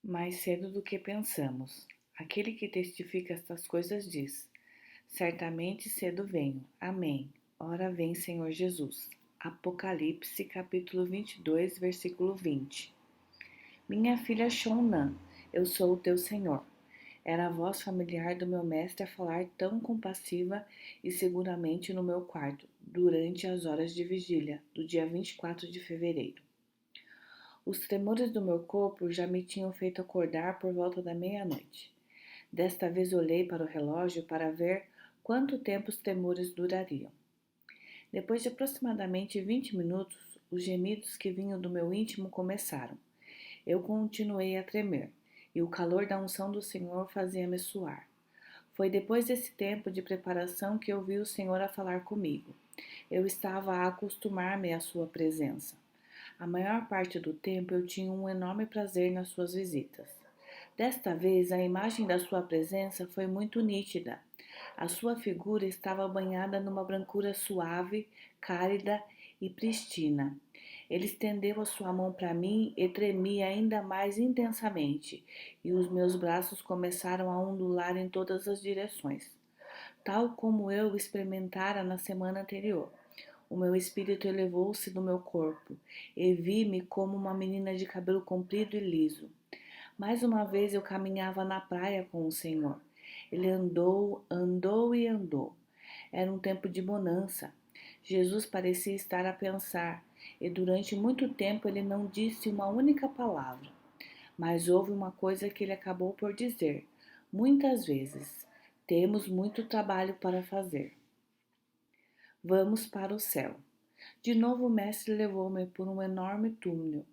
Mais cedo do que pensamos. Aquele que testifica estas coisas diz: Certamente cedo venho. Amém. Ora vem, Senhor Jesus. Apocalipse, capítulo 22, versículo 20. Minha filha Shonnan, eu sou o teu Senhor. Era a voz familiar do meu mestre a falar tão compassiva e seguramente no meu quarto, durante as horas de vigília do dia 24 de fevereiro. Os tremores do meu corpo já me tinham feito acordar por volta da meia-noite. Desta vez olhei para o relógio para ver quanto tempo os tremores durariam. Depois de aproximadamente 20 minutos, os gemidos que vinham do meu íntimo começaram. Eu continuei a tremer, e o calor da unção do Senhor fazia-me suar. Foi depois desse tempo de preparação que ouvi o Senhor a falar comigo. Eu estava a acostumar-me à sua presença. A maior parte do tempo eu tinha um enorme prazer nas suas visitas. Desta vez, a imagem da sua presença foi muito nítida. A sua figura estava banhada numa brancura suave, cálida e pristina. Ele estendeu a sua mão para mim e tremia ainda mais intensamente, e os meus braços começaram a ondular em todas as direções, tal como eu experimentara na semana anterior. O meu espírito elevou-se do meu corpo e vi-me como uma menina de cabelo comprido e liso. Mais uma vez eu caminhava na praia com o Senhor. Ele andou, andou e andou. Era um tempo de bonança. Jesus parecia estar a pensar, e durante muito tempo ele não disse uma única palavra. Mas houve uma coisa que ele acabou por dizer, muitas vezes: temos muito trabalho para fazer. Vamos para o céu. De novo o mestre levou-me por um enorme túnel.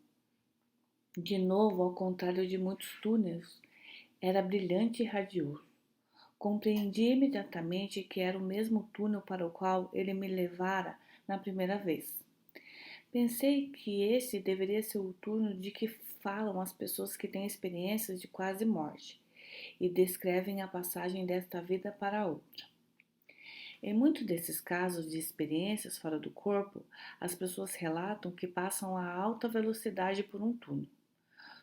De novo, ao contrário de muitos túneis, era brilhante e radioso. Compreendi imediatamente que era o mesmo túnel para o qual ele me levara na primeira vez. Pensei que esse deveria ser o túnel de que falam as pessoas que têm experiências de quase morte e descrevem a passagem desta vida para a outra. Em muitos desses casos de experiências fora do corpo, as pessoas relatam que passam a alta velocidade por um túnel.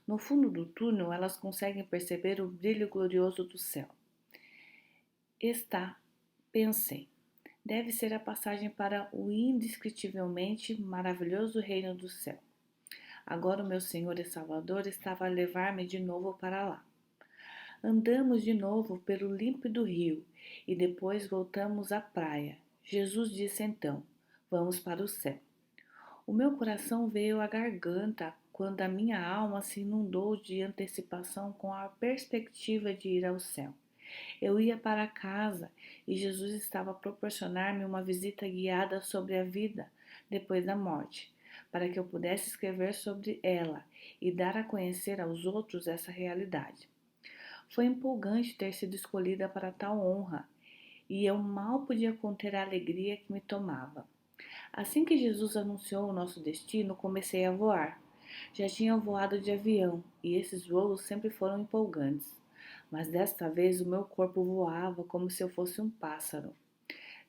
No fundo do túnel, elas conseguem perceber o brilho glorioso do céu. Está, pensei, deve ser a passagem para o indescritivelmente maravilhoso reino do céu. Agora o meu Senhor e Salvador estava a levar-me de novo para lá. Andamos de novo pelo límpido rio e depois voltamos à praia. Jesus disse então: Vamos para o céu. O meu coração veio à garganta quando a minha alma se inundou de antecipação com a perspectiva de ir ao céu. Eu ia para casa e Jesus estava a proporcionar-me uma visita guiada sobre a vida depois da morte, para que eu pudesse escrever sobre ela e dar a conhecer aos outros essa realidade. Foi empolgante ter sido escolhida para tal honra, e eu mal podia conter a alegria que me tomava. Assim que Jesus anunciou o nosso destino, comecei a voar. Já tinha voado de avião, e esses voos sempre foram empolgantes. Mas desta vez o meu corpo voava como se eu fosse um pássaro.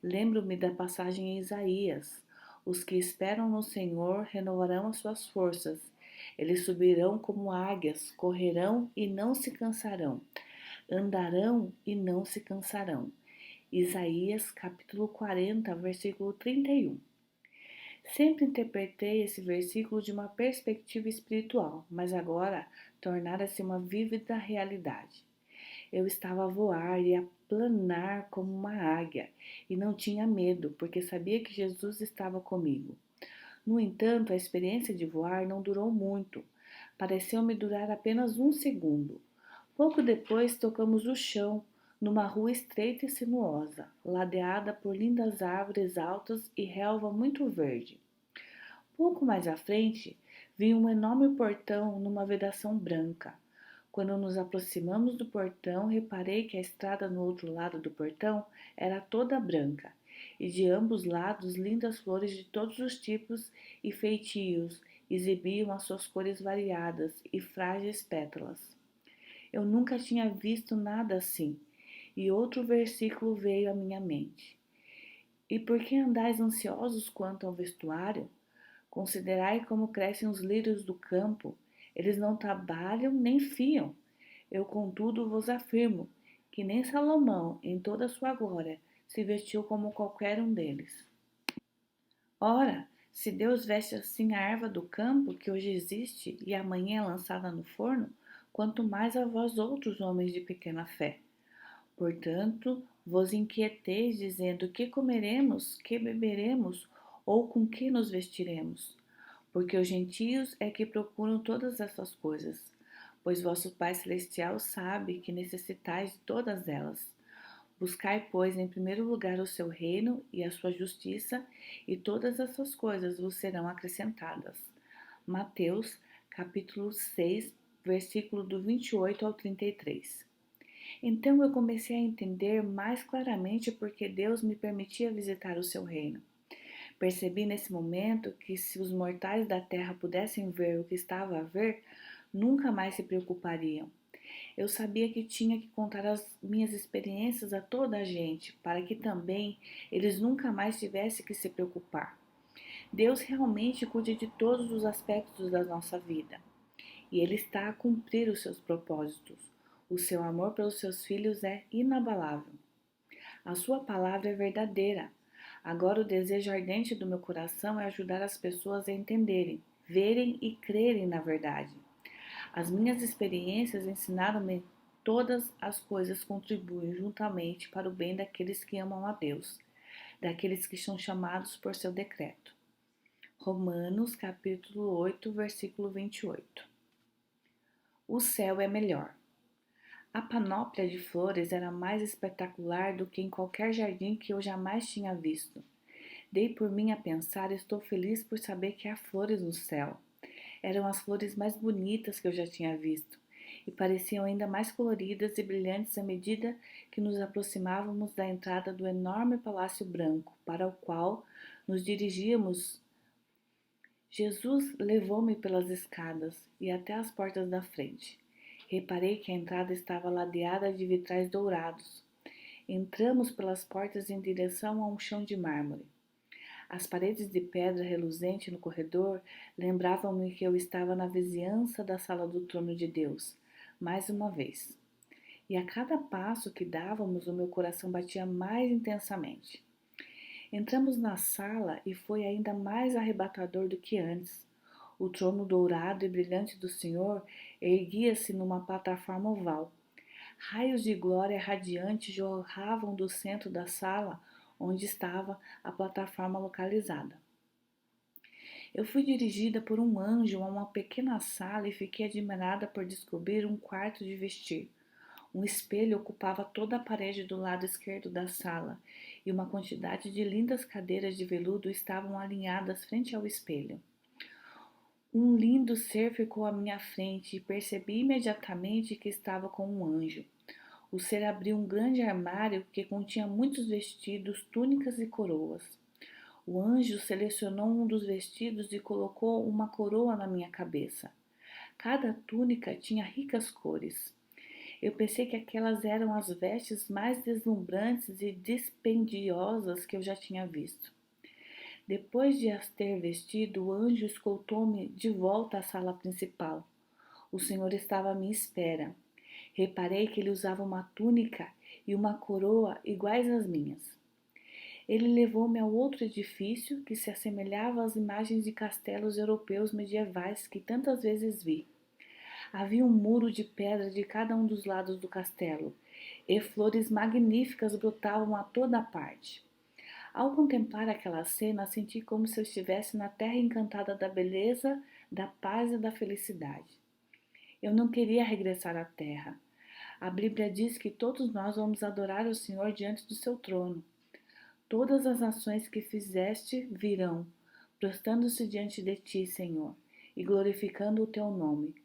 Lembro-me da passagem em Isaías: Os que esperam no Senhor renovarão as suas forças. Eles subirão como águias, correrão e não se cansarão, andarão e não se cansarão. Isaías capítulo 40, versículo 31. Sempre interpretei esse versículo de uma perspectiva espiritual, mas agora tornara-se uma vívida realidade. Eu estava a voar e a planar como uma águia e não tinha medo, porque sabia que Jesus estava comigo. No entanto, a experiência de voar não durou muito. Pareceu-me durar apenas um segundo. Pouco depois, tocamos o chão, numa rua estreita e sinuosa, ladeada por lindas árvores altas e relva muito verde. Pouco mais à frente, vi um enorme portão numa vedação branca. Quando nos aproximamos do portão, reparei que a estrada no outro lado do portão era toda branca, e de ambos lados lindas flores de todos os tipos e feitios exibiam as suas cores variadas e frágeis pétalas. Eu nunca tinha visto nada assim, e outro versículo veio à minha mente. E por que andais ansiosos quanto ao vestuário? Considerai como crescem os lírios do campo, Eles não trabalham nem fiam. Eu, contudo, vos afirmo que nem Salomão, em toda a sua glória, se vestiu como qualquer um deles. Ora, se Deus veste assim a erva do campo, que hoje existe e amanhã é lançada no forno, quanto mais a vós outros homens de pequena fé. Portanto, vos inquieteis dizendo: que comeremos, que beberemos, ou com que nos vestiremos? Porque os gentios é que procuram todas essas coisas, pois vosso Pai Celestial sabe que necessitais de todas elas. Buscai, pois, em primeiro lugar o seu reino e a sua justiça, e todas essas coisas vos serão acrescentadas. Mateus, capítulo 6, versículo do 28 ao 33. Então eu comecei a entender mais claramente porque Deus me permitia visitar o seu reino. Percebi nesse momento que se os mortais da terra pudessem ver o que estava a ver, nunca mais se preocupariam. Eu sabia que tinha que contar as minhas experiências a toda a gente, para que também eles nunca mais tivessem que se preocupar. Deus realmente cuida de todos os aspectos da nossa vida e Ele está a cumprir os seus propósitos. O seu amor pelos seus filhos é inabalável. A sua palavra é verdadeira. Agora o desejo ardente do meu coração é ajudar as pessoas a entenderem, verem e crerem na verdade. As minhas experiências ensinaram-me todas as coisas contribuem juntamente para o bem daqueles que amam a Deus, daqueles que são chamados por seu decreto. Romanos capítulo 8, versículo 28. O céu é melhor. A panóplia de flores era mais espetacular do que em qualquer jardim que eu jamais tinha visto. Dei por mim a pensar, estou feliz por saber que há flores no céu. Eram as flores mais bonitas que eu já tinha visto, e pareciam ainda mais coloridas e brilhantes à medida que nos aproximávamos da entrada do enorme palácio branco, para o qual nos dirigíamos. Jesus levou-me pelas escadas e até as portas da frente. Reparei que a entrada estava ladeada de vitrais dourados. Entramos pelas portas em direção a um chão de mármore. As paredes de pedra reluzente no corredor lembravam-me que eu estava na vizinhança da sala do trono de Deus, mais uma vez. E a cada passo que dávamos, o meu coração batia mais intensamente. Entramos na sala e foi ainda mais arrebatador do que antes. O trono dourado e brilhante do Senhor erguia-se numa plataforma oval. Raios de glória radiante jorravam do centro da sala onde estava a plataforma localizada. Eu fui dirigida por um anjo a uma pequena sala e fiquei admirada por descobrir um quarto de vestir. Um espelho ocupava toda a parede do lado esquerdo da sala e uma quantidade de lindas cadeiras de veludo estavam alinhadas frente ao espelho. Um lindo ser ficou à minha frente e percebi imediatamente que estava com um anjo. O ser abriu um grande armário que continha muitos vestidos, túnicas e coroas. O anjo selecionou um dos vestidos e colocou uma coroa na minha cabeça. Cada túnica tinha ricas cores. Eu pensei que aquelas eram as vestes mais deslumbrantes e dispendiosas que eu já tinha visto. Depois de as ter vestido, o anjo escoltou-me de volta à sala principal. O Senhor estava à minha espera. Reparei que ele usava uma túnica e uma coroa iguais às minhas. Ele levou-me ao outro edifício que se assemelhava às imagens de castelos europeus medievais que tantas vezes vi. Havia um muro de pedra de cada um dos lados do castelo, e flores magníficas brotavam a toda parte. Ao contemplar aquela cena, senti como se eu estivesse na terra encantada da beleza, da paz e da felicidade. Eu não queria regressar à terra. A Bíblia diz que todos nós vamos adorar o Senhor diante do seu trono. Todas as nações que fizeste virão, prostrando-se diante de ti, Senhor, e glorificando o teu nome,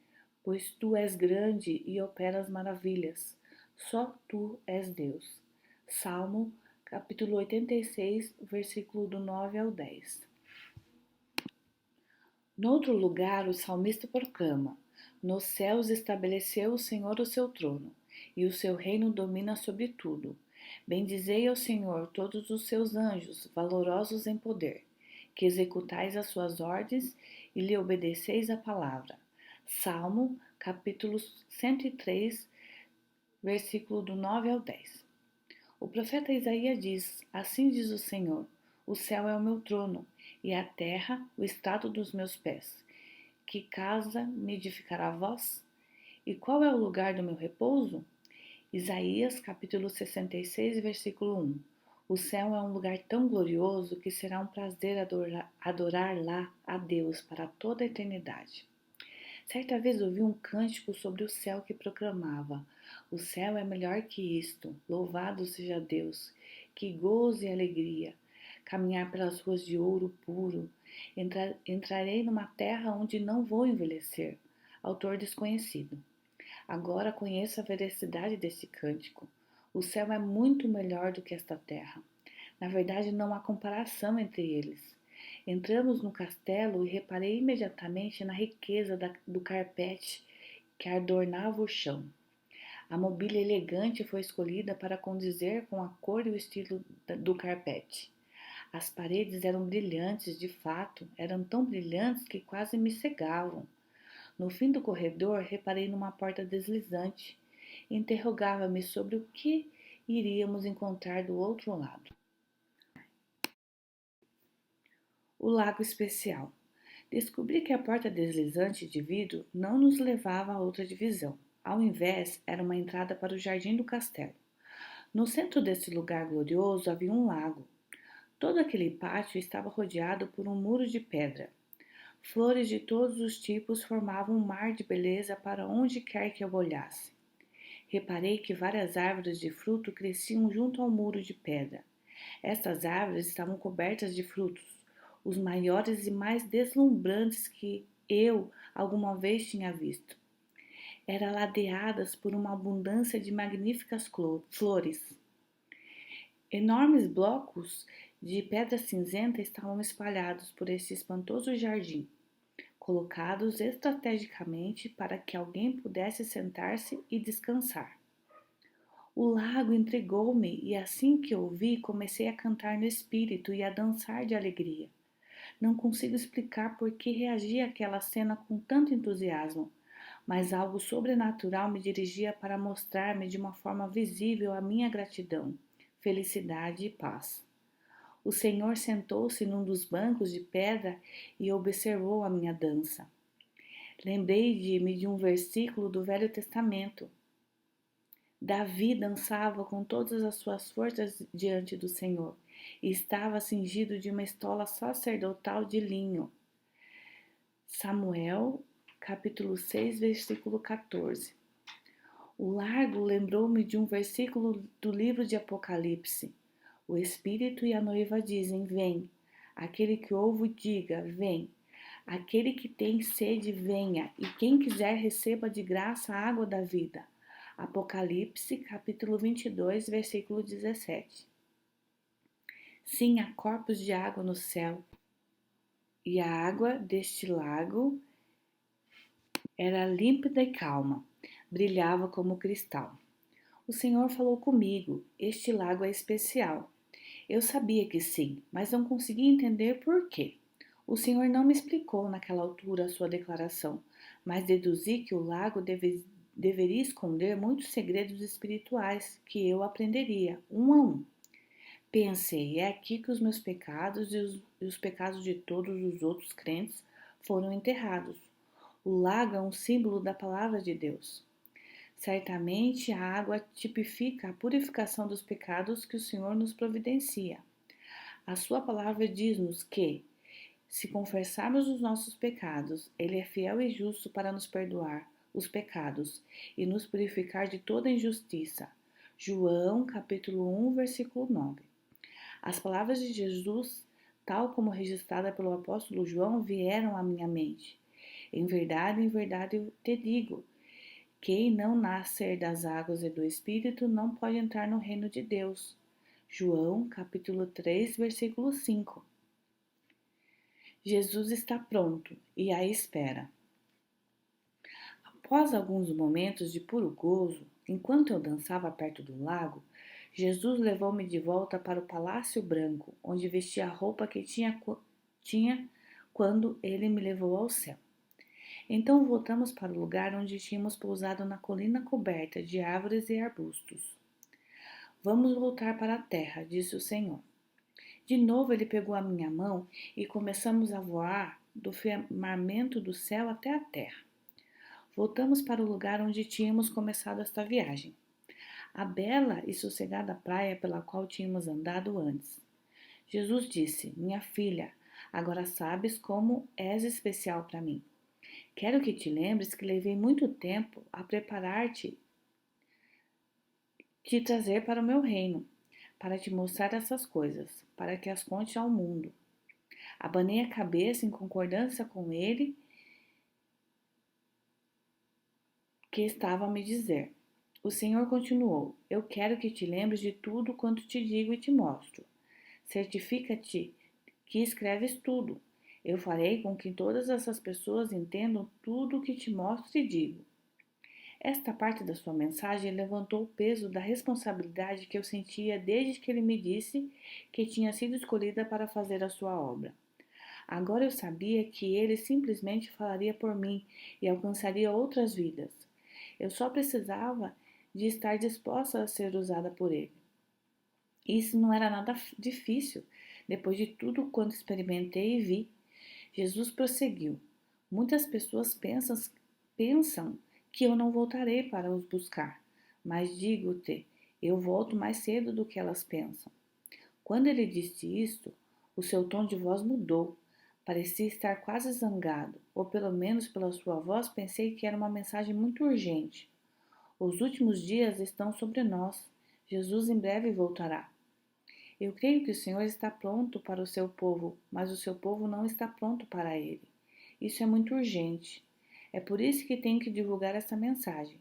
pois tu és grande e operas maravilhas. Só tu és Deus. Salmo, capítulo 86, versículo do 9 ao 10. Noutro lugar, o salmista proclama: nos céus estabeleceu o Senhor o seu trono, e o seu reino domina sobre tudo. Bendizei ao Senhor todos os seus anjos, valorosos em poder, que executais as suas ordens e lhe obedeceis a palavra. Salmo, capítulo 103, versículo do 9 ao 10. O profeta Isaías diz: Assim diz o Senhor: O céu é o meu trono, e a terra o estrado dos meus pés. Que casa me edificará vós? E qual é o lugar do meu repouso? Isaías, capítulo 66, versículo 1. O céu é um lugar tão glorioso que será um prazer adorar lá a Deus para toda a eternidade. Certa vez ouvi um cântico sobre o céu que proclamava: O céu é melhor que isto, louvado seja Deus, que gozo e alegria. Caminhar pelas ruas de ouro puro, entrarei numa terra onde não vou envelhecer. Autor desconhecido. Agora conheço a veracidade desse cântico. O céu é muito melhor do que esta terra. Na verdade, não há comparação entre eles. Entramos no castelo e reparei imediatamente na riqueza do carpete que adornava o chão. A mobília elegante foi escolhida para condizer com a cor e o estilo do carpete. As paredes eram brilhantes, de fato, eram tão brilhantes que quase me cegavam. No fim do corredor, reparei numa porta deslizante. Interrogava-me sobre o que iríamos encontrar do outro lado. O lago especial. Descobri que a porta deslizante de vidro não nos levava a outra divisão. Ao invés, era uma entrada para o jardim do castelo. No centro desse lugar glorioso havia um lago. Todo aquele pátio estava rodeado por um muro de pedra. Flores de todos os tipos formavam um mar de beleza para onde quer que eu olhasse. Reparei que várias árvores de fruto cresciam junto ao muro de pedra. Estas árvores estavam cobertas de frutos, os maiores e mais deslumbrantes que eu alguma vez tinha visto. Eram ladeadas por uma abundância de magníficas flores. Enormes blocos de pedra cinzenta estavam espalhados por esse espantoso jardim, colocados estrategicamente para que alguém pudesse sentar-se e descansar. O lago intrigou-me e assim que o vi, comecei a cantar no espírito e a dançar de alegria. Não consigo explicar por que reagi àquela cena com tanto entusiasmo, mas algo sobrenatural me dirigia para mostrar-me de uma forma visível a minha gratidão, felicidade e paz. O Senhor sentou-se num dos bancos de pedra e observou a minha dança. Lembrei-me de um versículo do Velho Testamento. Davi dançava com todas as suas forças diante do Senhor e estava cingido de uma estola sacerdotal de linho. Samuel, capítulo 6, versículo 14. O lago lembrou-me de um versículo do livro de Apocalipse. O Espírito e a noiva dizem: Vem. Aquele que ouve, diga: Vem. Aquele que tem sede, venha. E quem quiser, receba de graça a água da vida. Apocalipse, capítulo 22, versículo 17. Sim, há corpos de água no céu. E a água deste lago era límpida e calma, brilhava como cristal. O Senhor falou comigo: Este lago é especial. Eu sabia que sim, mas não conseguia entender por quê. O Senhor não me explicou naquela altura a sua declaração, mas deduzi que o lago deveria esconder muitos segredos espirituais que eu aprenderia, um a um. Pensei, é aqui que os meus pecados e os pecados de todos os outros crentes foram enterrados. O lago é um símbolo da palavra de Deus. Certamente a água tipifica a purificação dos pecados que o Senhor nos providencia. A sua palavra diz-nos que, se confessarmos os nossos pecados, Ele é fiel e justo para nos perdoar os pecados e nos purificar de toda injustiça. João, capítulo 1, versículo 9. As palavras de Jesus, tal como registrada pelo apóstolo João, vieram à minha mente. Em verdade eu te digo, quem não nascer das águas e do Espírito não pode entrar no reino de Deus. João, capítulo 3, versículo 5. Jesus está pronto e à espera. Após alguns momentos de puro gozo, enquanto eu dançava perto do lago, Jesus levou-me de volta para o Palácio Branco, onde vestia a roupa que tinha quando ele me levou ao céu. Então voltamos para o lugar onde tínhamos pousado na colina coberta de árvores e arbustos. Vamos voltar para a terra, disse o Senhor. De novo ele pegou a minha mão e começamos a voar do firmamento do céu até a terra. Voltamos para o lugar onde tínhamos começado esta viagem, a bela e sossegada praia pela qual tínhamos andado antes. Jesus disse: Minha filha, agora sabes como és especial para mim. Quero que te lembres que levei muito tempo a preparar-te, te trazer para o meu reino, para te mostrar essas coisas, para que as conte ao mundo. Abanei a cabeça em concordância com ele que estava a me dizer. O Senhor continuou: Eu quero que te lembres de tudo quanto te digo e te mostro. Certifica-te que escreves tudo. Eu farei com que todas essas pessoas entendam tudo o que te mostro e digo. Esta parte da sua mensagem levantou o peso da responsabilidade que eu sentia desde que ele me disse que tinha sido escolhida para fazer a sua obra. Agora eu sabia que ele simplesmente falaria por mim e alcançaria outras vidas. Eu só precisava de estar disposta a ser usada por ele. Isso não era nada difícil, depois de tudo quanto experimentei e vi. Jesus prosseguiu. Muitas pessoas pensam que eu não voltarei para os buscar, mas digo-te, eu volto mais cedo do que elas pensam. Quando ele disse isto, o seu tom de voz mudou. Parecia estar quase zangado, ou pelo menos pela sua voz pensei que era uma mensagem muito urgente. Os últimos dias estão sobre nós. Jesus em breve voltará. Eu creio que o Senhor está pronto para o seu povo, mas o seu povo não está pronto para ele. Isso é muito urgente. É por isso que tenho que divulgar essa mensagem.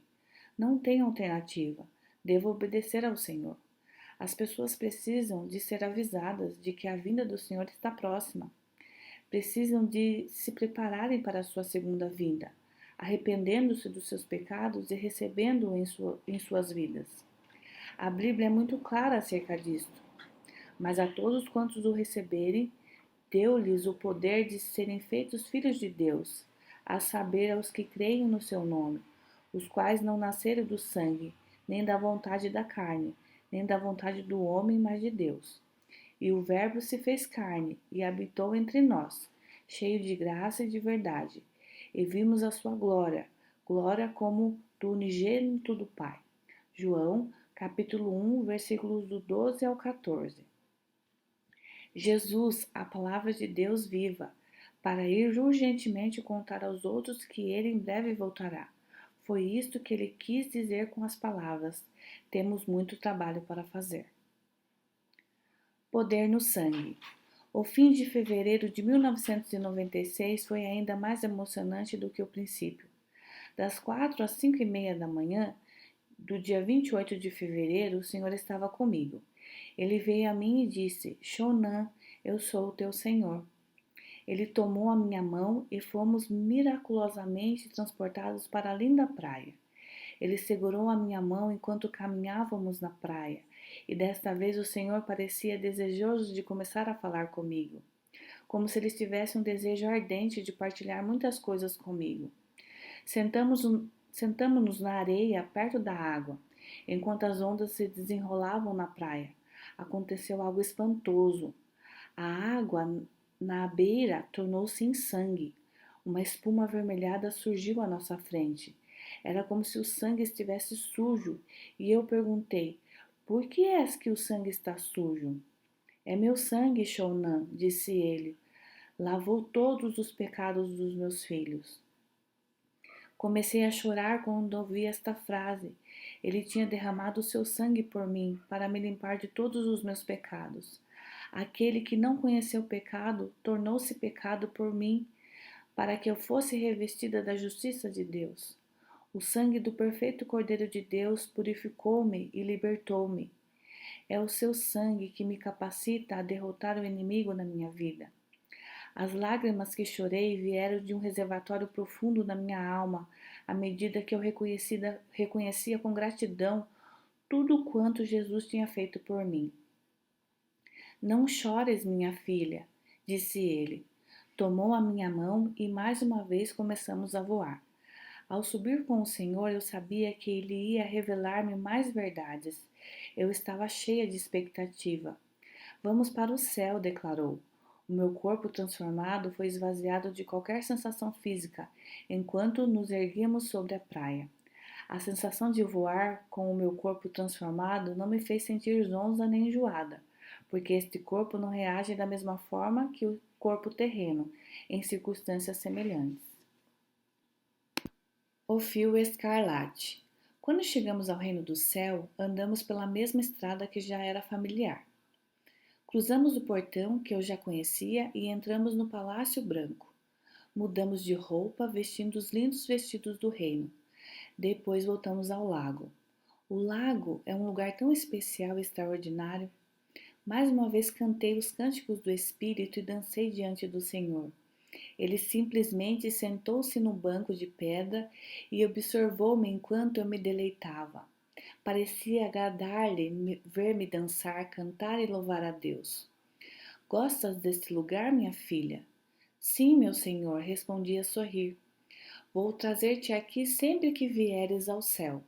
Não tenho alternativa. Devo obedecer ao Senhor. As pessoas precisam de ser avisadas de que a vinda do Senhor está próxima. Precisam de se prepararem para a sua segunda vinda, arrependendo-se dos seus pecados e recebendo-o em suas vidas. A Bíblia é muito clara acerca disto. Mas a todos quantos o receberem, deu-lhes o poder de serem feitos filhos de Deus, a saber, aos que creem no seu nome, os quais não nasceram do sangue, nem da vontade da carne, nem da vontade do homem, mas de Deus. E o Verbo se fez carne e habitou entre nós, cheio de graça e de verdade, e vimos a sua glória, glória como do unigênito do Pai. João, capítulo 1, versículos do 12 ao 14. Jesus, a palavra de Deus viva, para ir urgentemente contar aos outros que ele em breve voltará. Foi isto que ele quis dizer com as palavras: temos muito trabalho para fazer. Poder no sangue. O fim de fevereiro de 1996 foi ainda mais emocionante do que o princípio. Das 4 às 5:30 da manhã do dia 28 de fevereiro, o Senhor estava comigo. Ele veio a mim e disse: Shonan, eu sou o teu Senhor. Ele tomou a minha mão e fomos miraculosamente transportados para a linda praia. Ele segurou a minha mão enquanto caminhávamos na praia, e desta vez o Senhor parecia desejoso de começar a falar comigo, como se ele tivesse um desejo ardente de partilhar muitas coisas comigo. Sentamos-nos na areia perto da água, enquanto as ondas se desenrolavam na praia. Aconteceu algo espantoso. A água na beira tornou-se em sangue. Uma espuma avermelhada surgiu à nossa frente. Era como se o sangue estivesse sujo, e eu perguntei: por que é que o sangue está sujo? É meu sangue, Shonan, disse ele. Lavou todos os pecados dos meus filhos. Comecei a chorar quando ouvi esta frase. Ele tinha derramado o seu sangue por mim, para me limpar de todos os meus pecados. Aquele que não conheceu o pecado tornou-se pecado por mim, para que eu fosse revestida da justiça de Deus. O sangue do perfeito Cordeiro de Deus purificou-me e libertou-me. É o seu sangue que me capacita a derrotar o inimigo na minha vida. As lágrimas que chorei vieram de um reservatório profundo na minha alma, à medida que eu reconhecia com gratidão tudo quanto Jesus tinha feito por mim. Não chores, minha filha, disse ele. Tomou a minha mão e mais uma vez começamos a voar. Ao subir com o Senhor, eu sabia que Ele ia revelar-me mais verdades. Eu estava cheia de expectativa. Vamos para o céu, declarou. O meu corpo transformado foi esvaziado de qualquer sensação física enquanto nos erguíamos sobre a praia. A sensação de voar com o meu corpo transformado não me fez sentir zonza nem enjoada, porque este corpo não reage da mesma forma que o corpo terreno, em circunstâncias semelhantes. O fio escarlate. Quando chegamos ao reino do céu, andamos pela mesma estrada que já era familiar. Cruzamos o portão que eu já conhecia e entramos no Palácio Branco. Mudamos de roupa, vestindo os lindos vestidos do reino. Depois voltamos ao lago. O lago é um lugar tão especial e extraordinário. Mais uma vez cantei os cânticos do Espírito e dancei diante do Senhor. Ele simplesmente sentou-se no banco de pedra e observou-me enquanto eu me deleitava. Parecia agradar-lhe ver-me dançar, cantar e louvar a Deus. Gostas deste lugar, minha filha? Sim, meu senhor, respondi a sorrir. Vou trazer-te aqui sempre que vieres ao céu.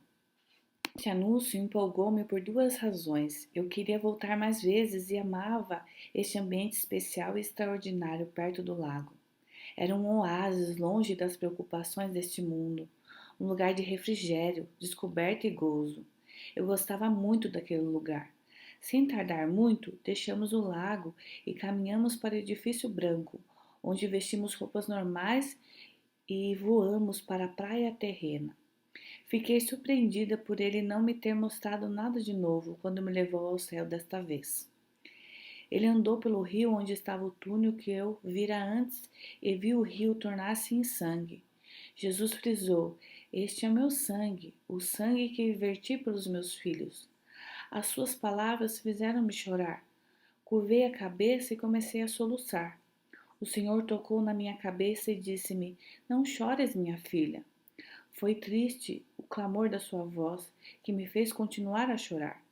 Este anúncio empolgou-me por duas razões. Eu queria voltar mais vezes e amava este ambiente especial e extraordinário perto do lago. Era um oásis longe das preocupações deste mundo, um lugar de refrigério, descoberta e gozo. Eu gostava muito daquele lugar. Sem tardar muito, deixamos o lago e caminhamos para o edifício branco, onde vestimos roupas normais e voamos para a praia terrena. Fiquei surpreendida por ele não me ter mostrado nada de novo quando me levou ao céu desta vez. Ele andou pelo rio onde estava o túnel que eu vira antes e viu o rio tornar-se em sangue. Jesus frisou: Este é o meu sangue, o sangue que verti pelos meus filhos. As suas palavras fizeram-me chorar. Curvei a cabeça e comecei a soluçar. O Senhor tocou na minha cabeça e disse-me: Não chores, minha filha. Foi triste o clamor da sua voz que me fez continuar a chorar.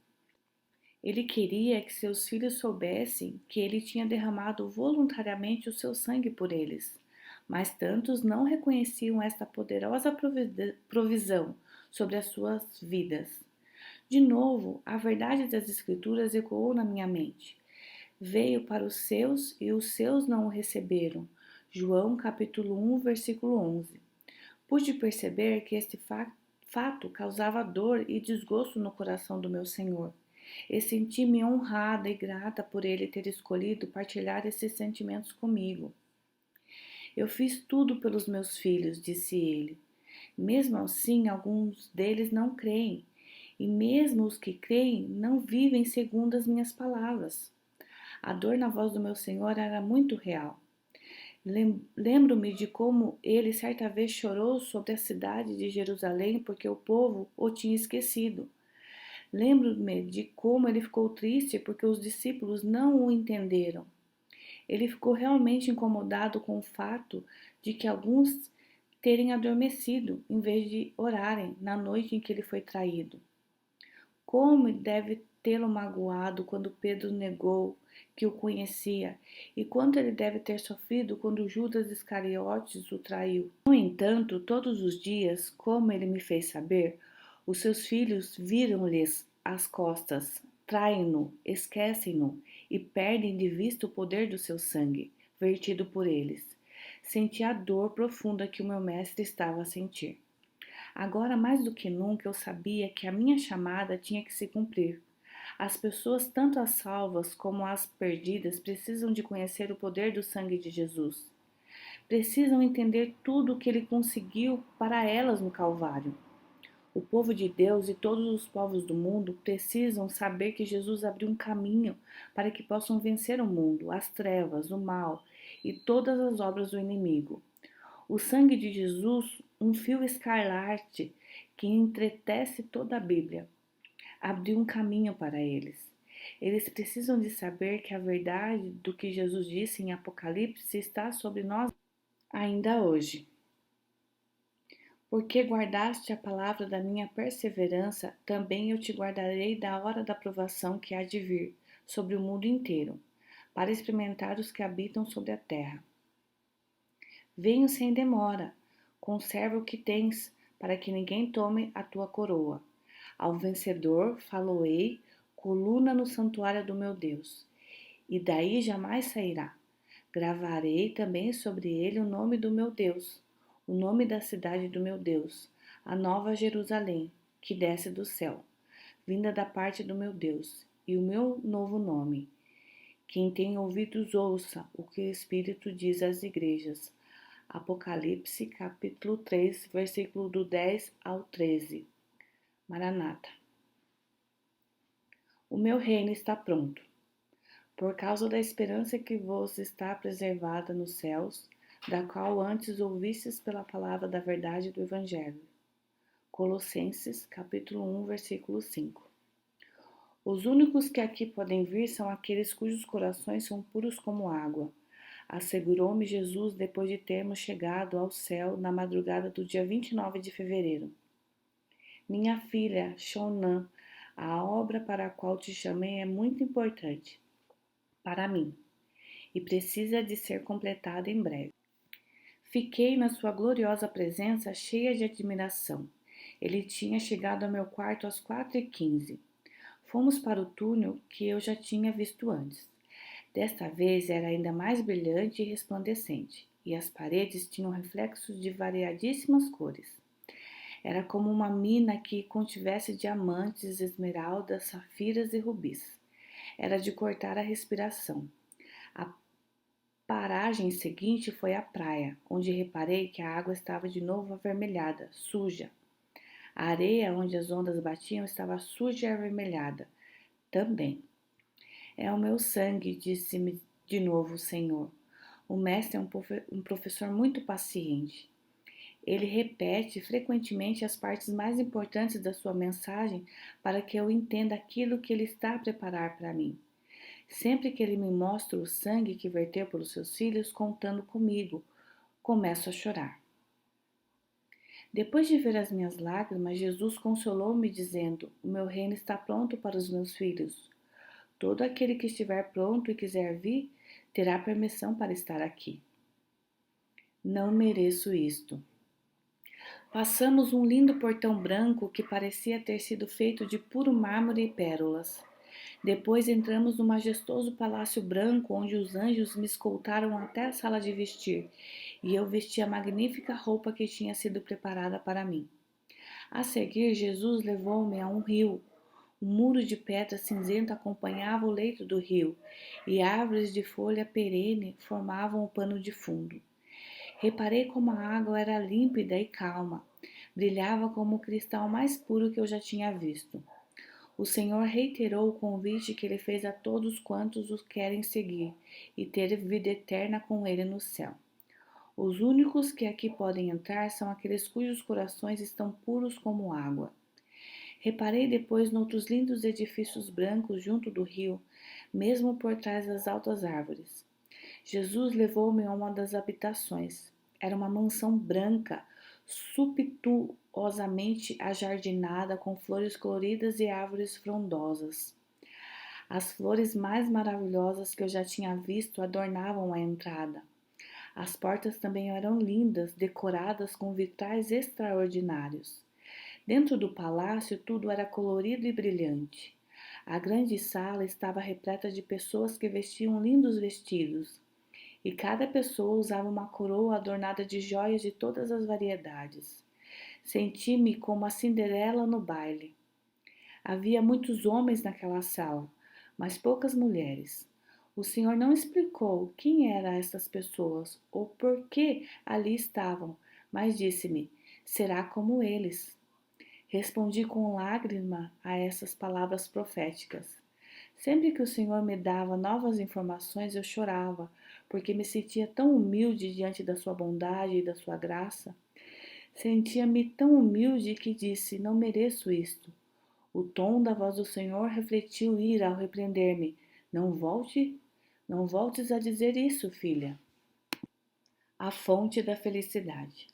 Ele queria que seus filhos soubessem que ele tinha derramado voluntariamente o seu sangue por eles, mas tantos não reconheciam esta poderosa provisão sobre as suas vidas. De novo, a verdade das Escrituras ecoou na minha mente. Veio para os seus e os seus não o receberam. João capítulo 1, versículo 11. Pude perceber que este fato causava dor e desgosto no coração do meu Senhor. E senti-me honrada e grata por ele ter escolhido partilhar esses sentimentos comigo. Eu fiz tudo pelos meus filhos, disse ele. Mesmo assim, alguns deles não creem, e mesmo os que creem não vivem segundo as minhas palavras. A dor na voz do meu Senhor era muito real. Lembro-me de como ele certa vez chorou sobre a cidade de Jerusalém porque o povo o tinha esquecido. Lembro-me de como ele ficou triste porque os discípulos não o entenderam. Ele ficou realmente incomodado com o fato de que alguns terem adormecido em vez de orarem na noite em que ele foi traído. Como deve tê-lo magoado quando Pedro negou que o conhecia e quanto ele deve ter sofrido quando Judas Iscariotes o traiu. No entanto, todos os dias, como ele me fez saber, os seus filhos viram-lhes as costas, traem-no, esquecem-no e perdem de vista o poder do seu sangue, vertido por eles. Senti a dor profunda que o meu mestre estava a sentir. Agora, mais do que nunca, eu sabia que a minha chamada tinha que se cumprir. As pessoas, tanto as salvas como as perdidas, precisam de conhecer o poder do sangue de Jesus. Precisam entender tudo o que ele conseguiu para elas no Calvário. O povo de Deus e todos os povos do mundo precisam saber que Jesus abriu um caminho para que possam vencer o mundo, as trevas, o mal e todas as obras do inimigo. O sangue de Jesus, um fio escarlate que entretece toda a Bíblia, abriu um caminho para eles. Eles precisam de saber que a verdade do que Jesus disse em Apocalipse está sobre nós ainda hoje. Porque guardaste a palavra da minha perseverança, também eu te guardarei da hora da provação que há de vir sobre o mundo inteiro, para experimentar os que habitam sobre a terra. Venho sem demora. Conserva o que tens, para que ninguém tome a tua coroa. Ao vencedor faloei, coluna no santuário do meu Deus, e daí jamais sairá. Gravarei também sobre ele o nome do meu Deus, o nome da cidade do meu Deus, a nova Jerusalém, que desce do céu, vinda da parte do meu Deus, e o meu novo nome. Quem tem ouvidos ouça o que o Espírito diz às igrejas. Apocalipse, capítulo 3, versículo do 10 ao 13. Maranata. O meu reino está pronto. Por causa da esperança que vos está preservada nos céus, da qual antes ouvistes pela palavra da verdade do Evangelho. Colossenses, capítulo 1, versículo 5. Os únicos que aqui podem vir são aqueles cujos corações são puros como água. Assegurou-me Jesus depois de termos chegado ao céu na madrugada do dia 29 de fevereiro. Minha filha, Shonan, a obra para a qual te chamei é muito importante para mim e precisa de ser completada em breve. Fiquei na sua gloriosa presença cheia de admiração. Ele tinha chegado ao meu quarto às 4h15. Fomos para o túnel que eu já tinha visto antes. Desta vez era ainda mais brilhante e resplandecente, e as paredes tinham reflexos de variadíssimas cores. Era como uma mina que contivesse diamantes, esmeraldas, safiras e rubis. Era de cortar a respiração. A paragem seguinte foi a praia, onde reparei que a água estava de novo avermelhada, suja. A areia onde as ondas batiam estava suja e avermelhada também. É o meu sangue, disse-me de novo o Senhor. O mestre é um professor muito paciente. Ele repete frequentemente as partes mais importantes da sua mensagem para que eu entenda aquilo que ele está a preparar para mim. Sempre que ele me mostra o sangue que verteu pelos seus filhos, contando comigo, começo a chorar. Depois de ver as minhas lágrimas, Jesus consolou-me dizendo: o meu reino está pronto para os meus filhos. Todo aquele que estiver pronto e quiser vir, terá permissão para estar aqui. Não mereço isto. Passamos um lindo portão branco que parecia ter sido feito de puro mármore e pérolas. Depois entramos no majestoso palácio branco, onde os anjos me escoltaram até a sala de vestir, e eu vesti a magnífica roupa que tinha sido preparada para mim. A seguir, Jesus levou-me a um rio. Um muro de pedra cinzenta acompanhava o leito do rio, e árvores de folha perene formavam o pano de fundo. Reparei como a água era límpida e calma, brilhava como o cristal mais puro que eu já tinha visto. O Senhor reiterou o convite que ele fez a todos quantos os querem seguir e ter vida eterna com ele no céu. Os únicos que aqui podem entrar são aqueles cujos corações estão puros como água. Reparei depois noutros lindos edifícios brancos junto do rio, mesmo por trás das altas árvores. Jesus levou-me a uma das habitações. Era uma mansão branca, sumptuosamente ajardinada com flores coloridas e árvores frondosas. As flores mais maravilhosas que eu já tinha visto adornavam a entrada. As portas também eram lindas, decoradas com vitrais extraordinários. Dentro do palácio tudo era colorido e brilhante. A grande sala estava repleta de pessoas que vestiam lindos vestidos, e cada pessoa usava uma coroa adornada de joias de todas as variedades. Senti-me como a Cinderela no baile. Havia muitos homens naquela sala, mas poucas mulheres. O Senhor não explicou quem eram essas pessoas ou por que ali estavam, mas disse-me: será como eles. Respondi com lágrima a essas palavras proféticas. Sempre que o Senhor me dava novas informações, eu chorava, porque me sentia tão humilde diante da sua bondade e da sua graça. Sentia-me tão humilde que disse: não mereço isto. O tom da voz do Senhor refletiu ira ao repreender-me: não voltes a dizer isso, filha. A fonte da felicidade.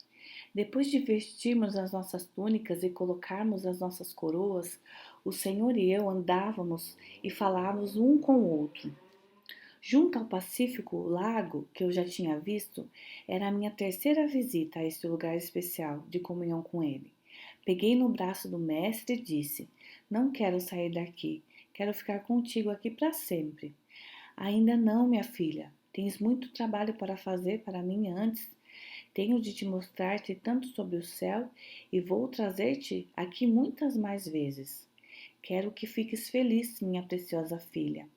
Depois de vestirmos as nossas túnicas e colocarmos as nossas coroas, o Senhor e eu andávamos e falávamos um com o outro. Junto ao Pacífico Lago, que eu já tinha visto, era a minha terceira visita a este lugar especial de comunhão com ele. Peguei no braço do mestre e disse: Não quero sair daqui, quero ficar contigo aqui para sempre. Ainda não, minha filha. Tens muito trabalho para fazer para mim antes. Tenho de te mostrar-te tanto sobre o céu e vou trazer-te aqui muitas mais vezes. Quero que fiques feliz, minha preciosa filha.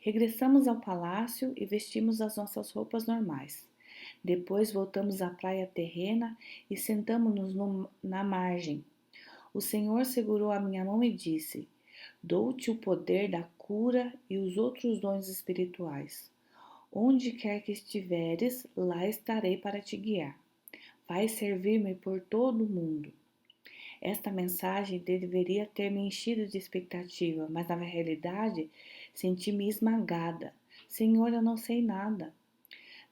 Regressamos ao palácio e vestimos as nossas roupas normais. Depois voltamos à praia terrena e sentamos-nos na margem. O Senhor segurou a minha mão e disse: Dou-te o poder da cura e os outros dons espirituais. Onde quer que estiveres, lá estarei para te guiar. Vai servir-me por todo o mundo. Esta mensagem deveria ter me enchido de expectativa, mas na realidade senti-me esmagada. Senhor, eu não sei nada.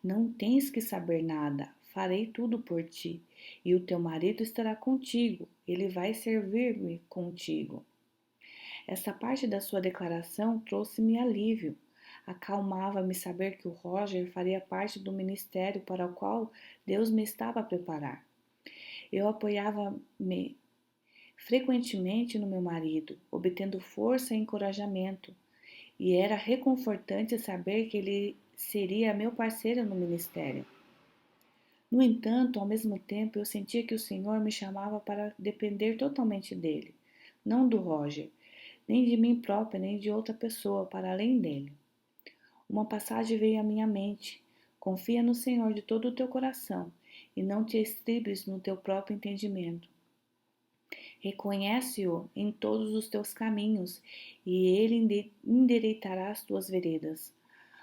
Não tens que saber nada. Farei tudo por ti. E o teu marido estará contigo. Ele vai servir-me contigo. Essa parte da sua declaração trouxe-me alívio. Acalmava-me saber que o Roger faria parte do ministério para o qual Deus me estava a preparar. Eu apoiava-me frequentemente no meu marido, obtendo força e encorajamento, e era reconfortante saber que ele seria meu parceiro no ministério. No entanto, ao mesmo tempo, eu sentia que o Senhor me chamava para depender totalmente dele, não do Roger, nem de mim própria, nem de outra pessoa para além dele. Uma passagem veio à minha mente: confia no Senhor de todo o teu coração e não te estribes no teu próprio entendimento. Reconhece-o em todos os teus caminhos e ele endireitará as tuas veredas.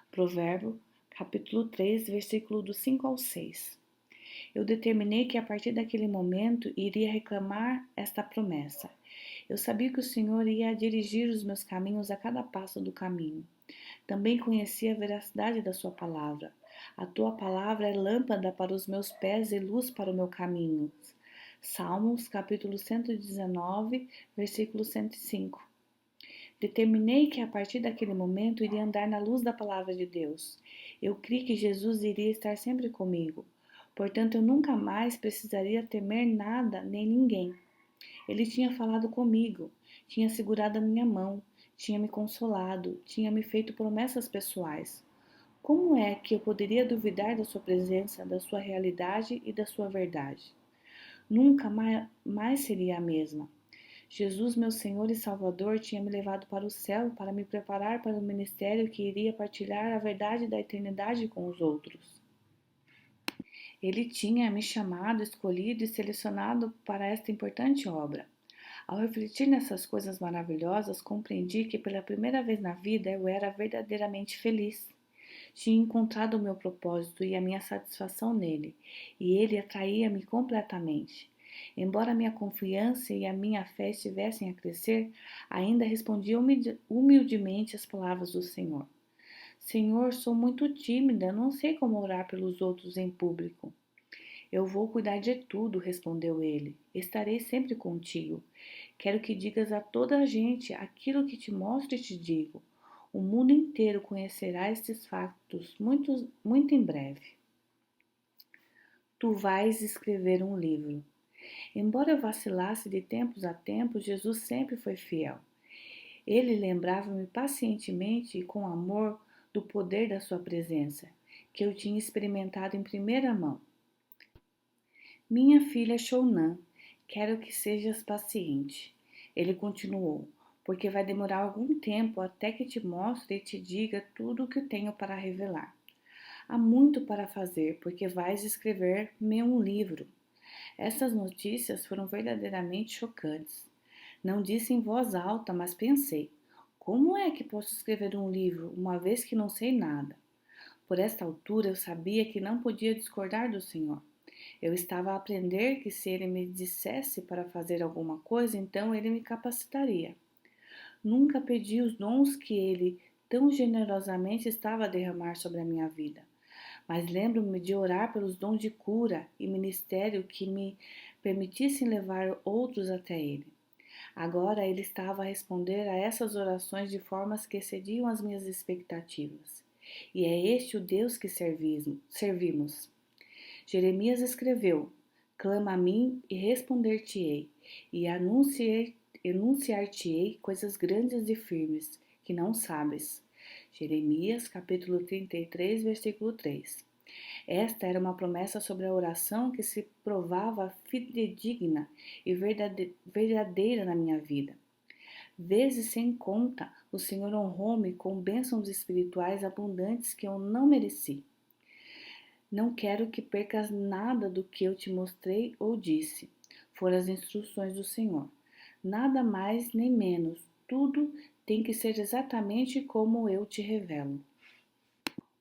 Provérbio, capítulo 3, versículo do 5 ao 6. Eu determinei que a partir daquele momento iria reclamar esta promessa. Eu sabia que o Senhor ia dirigir os meus caminhos a cada passo do caminho. Também conhecia a veracidade da sua palavra. A tua palavra é lâmpada para os meus pés e luz para o meu caminho. Salmos, capítulo 119, versículo 105. Determinei que a partir daquele momento iria andar na luz da palavra de Deus. Eu criei que Jesus iria estar sempre comigo. Portanto, eu nunca mais precisaria temer nada nem ninguém. Ele tinha falado comigo, tinha segurado a minha mão, tinha me consolado, tinha me feito promessas pessoais. Como é que eu poderia duvidar da sua presença, da sua realidade e da sua verdade? Nunca mais seria a mesma. Jesus, meu Senhor e Salvador, tinha me levado para o céu para me preparar para o ministério que iria partilhar a verdade da eternidade com os outros. Ele tinha me chamado, escolhido e selecionado para esta importante obra. Ao refletir nessas coisas maravilhosas, compreendi que pela primeira vez na vida eu era verdadeiramente feliz. Tinha encontrado o meu propósito e a minha satisfação nele, e ele atraía-me completamente. Embora minha confiança e a minha fé estivessem a crescer, ainda respondia humildemente às palavras do Senhor. Senhor, sou muito tímida, não sei como orar pelos outros em público. Eu vou cuidar de tudo, respondeu ele. Estarei sempre contigo. Quero que digas a toda a gente aquilo que te mostro e te digo. O mundo inteiro conhecerá estes fatos muito em breve. Tu vais escrever um livro. Embora eu vacilasse de tempos a tempos, Jesus sempre foi fiel. Ele lembrava-me pacientemente e com amor do poder da sua presença, que eu tinha experimentado em primeira mão. Minha filha Shounan, quero que sejas paciente. Ele continuou, porque vai demorar algum tempo até que te mostre e te diga tudo o que tenho para revelar. Há muito para fazer, porque vais escrever-me um livro. Essas notícias foram verdadeiramente chocantes. Não disse em voz alta, mas pensei: como é que posso escrever um livro, uma vez que não sei nada? Por esta altura eu sabia que não podia discordar do Senhor. Eu estava a aprender que se ele me dissesse para fazer alguma coisa, então ele me capacitaria. Nunca pedi os dons que ele tão generosamente estava a derramar sobre a minha vida, mas lembro-me de orar pelos dons de cura e ministério que me permitissem levar outros até ele. Agora ele estava a responder a essas orações de formas que excediam as minhas expectativas. e é este o Deus que servimos. Jeremias escreveu: clama a mim e responder-te-ei, e enunciar-te-ei coisas grandes e firmes, que não sabes. Jeremias, capítulo 33, versículo 3. Esta era uma promessa sobre a oração que se provava fidedigna e verdadeira na minha vida. Vezes sem conta, o Senhor honrou-me com bênçãos espirituais abundantes que eu não mereci. Não quero que percas nada do que eu te mostrei ou disse. Foram as instruções do Senhor. Nada mais nem menos. Tudo tem que ser exatamente como eu te revelo.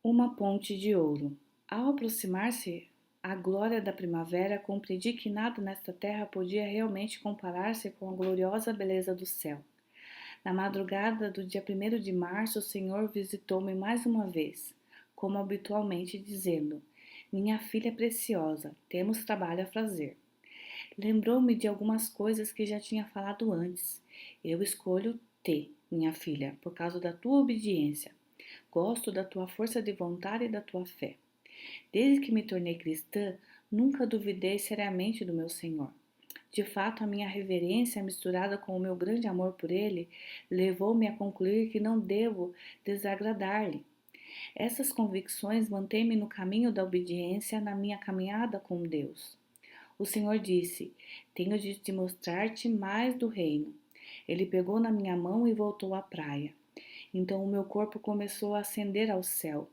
Uma ponte de ouro. Ao aproximar-se a glória da primavera, compreendi que nada nesta terra podia realmente comparar-se com a gloriosa beleza do céu. Na madrugada do dia 1º de março, o Senhor visitou-me mais uma vez, como habitualmente, dizendo: minha filha preciosa, temos trabalho a fazer. Lembrou-me de algumas coisas que já tinha falado antes. Eu escolho-te, minha filha, por causa da tua obediência. Gosto da tua força de vontade e da tua fé. Desde que me tornei cristã, nunca duvidei seriamente do meu Senhor. De fato, a minha reverência, misturada com o meu grande amor por Ele, levou-me a concluir que não devo desagradar-lhe. Essas convicções mantêm-me no caminho da obediência na minha caminhada com Deus. O Senhor disse: tenho de te mostrar-te mais do reino. Ele pegou na minha mão e voltou à praia. Então o meu corpo começou a ascender ao céu.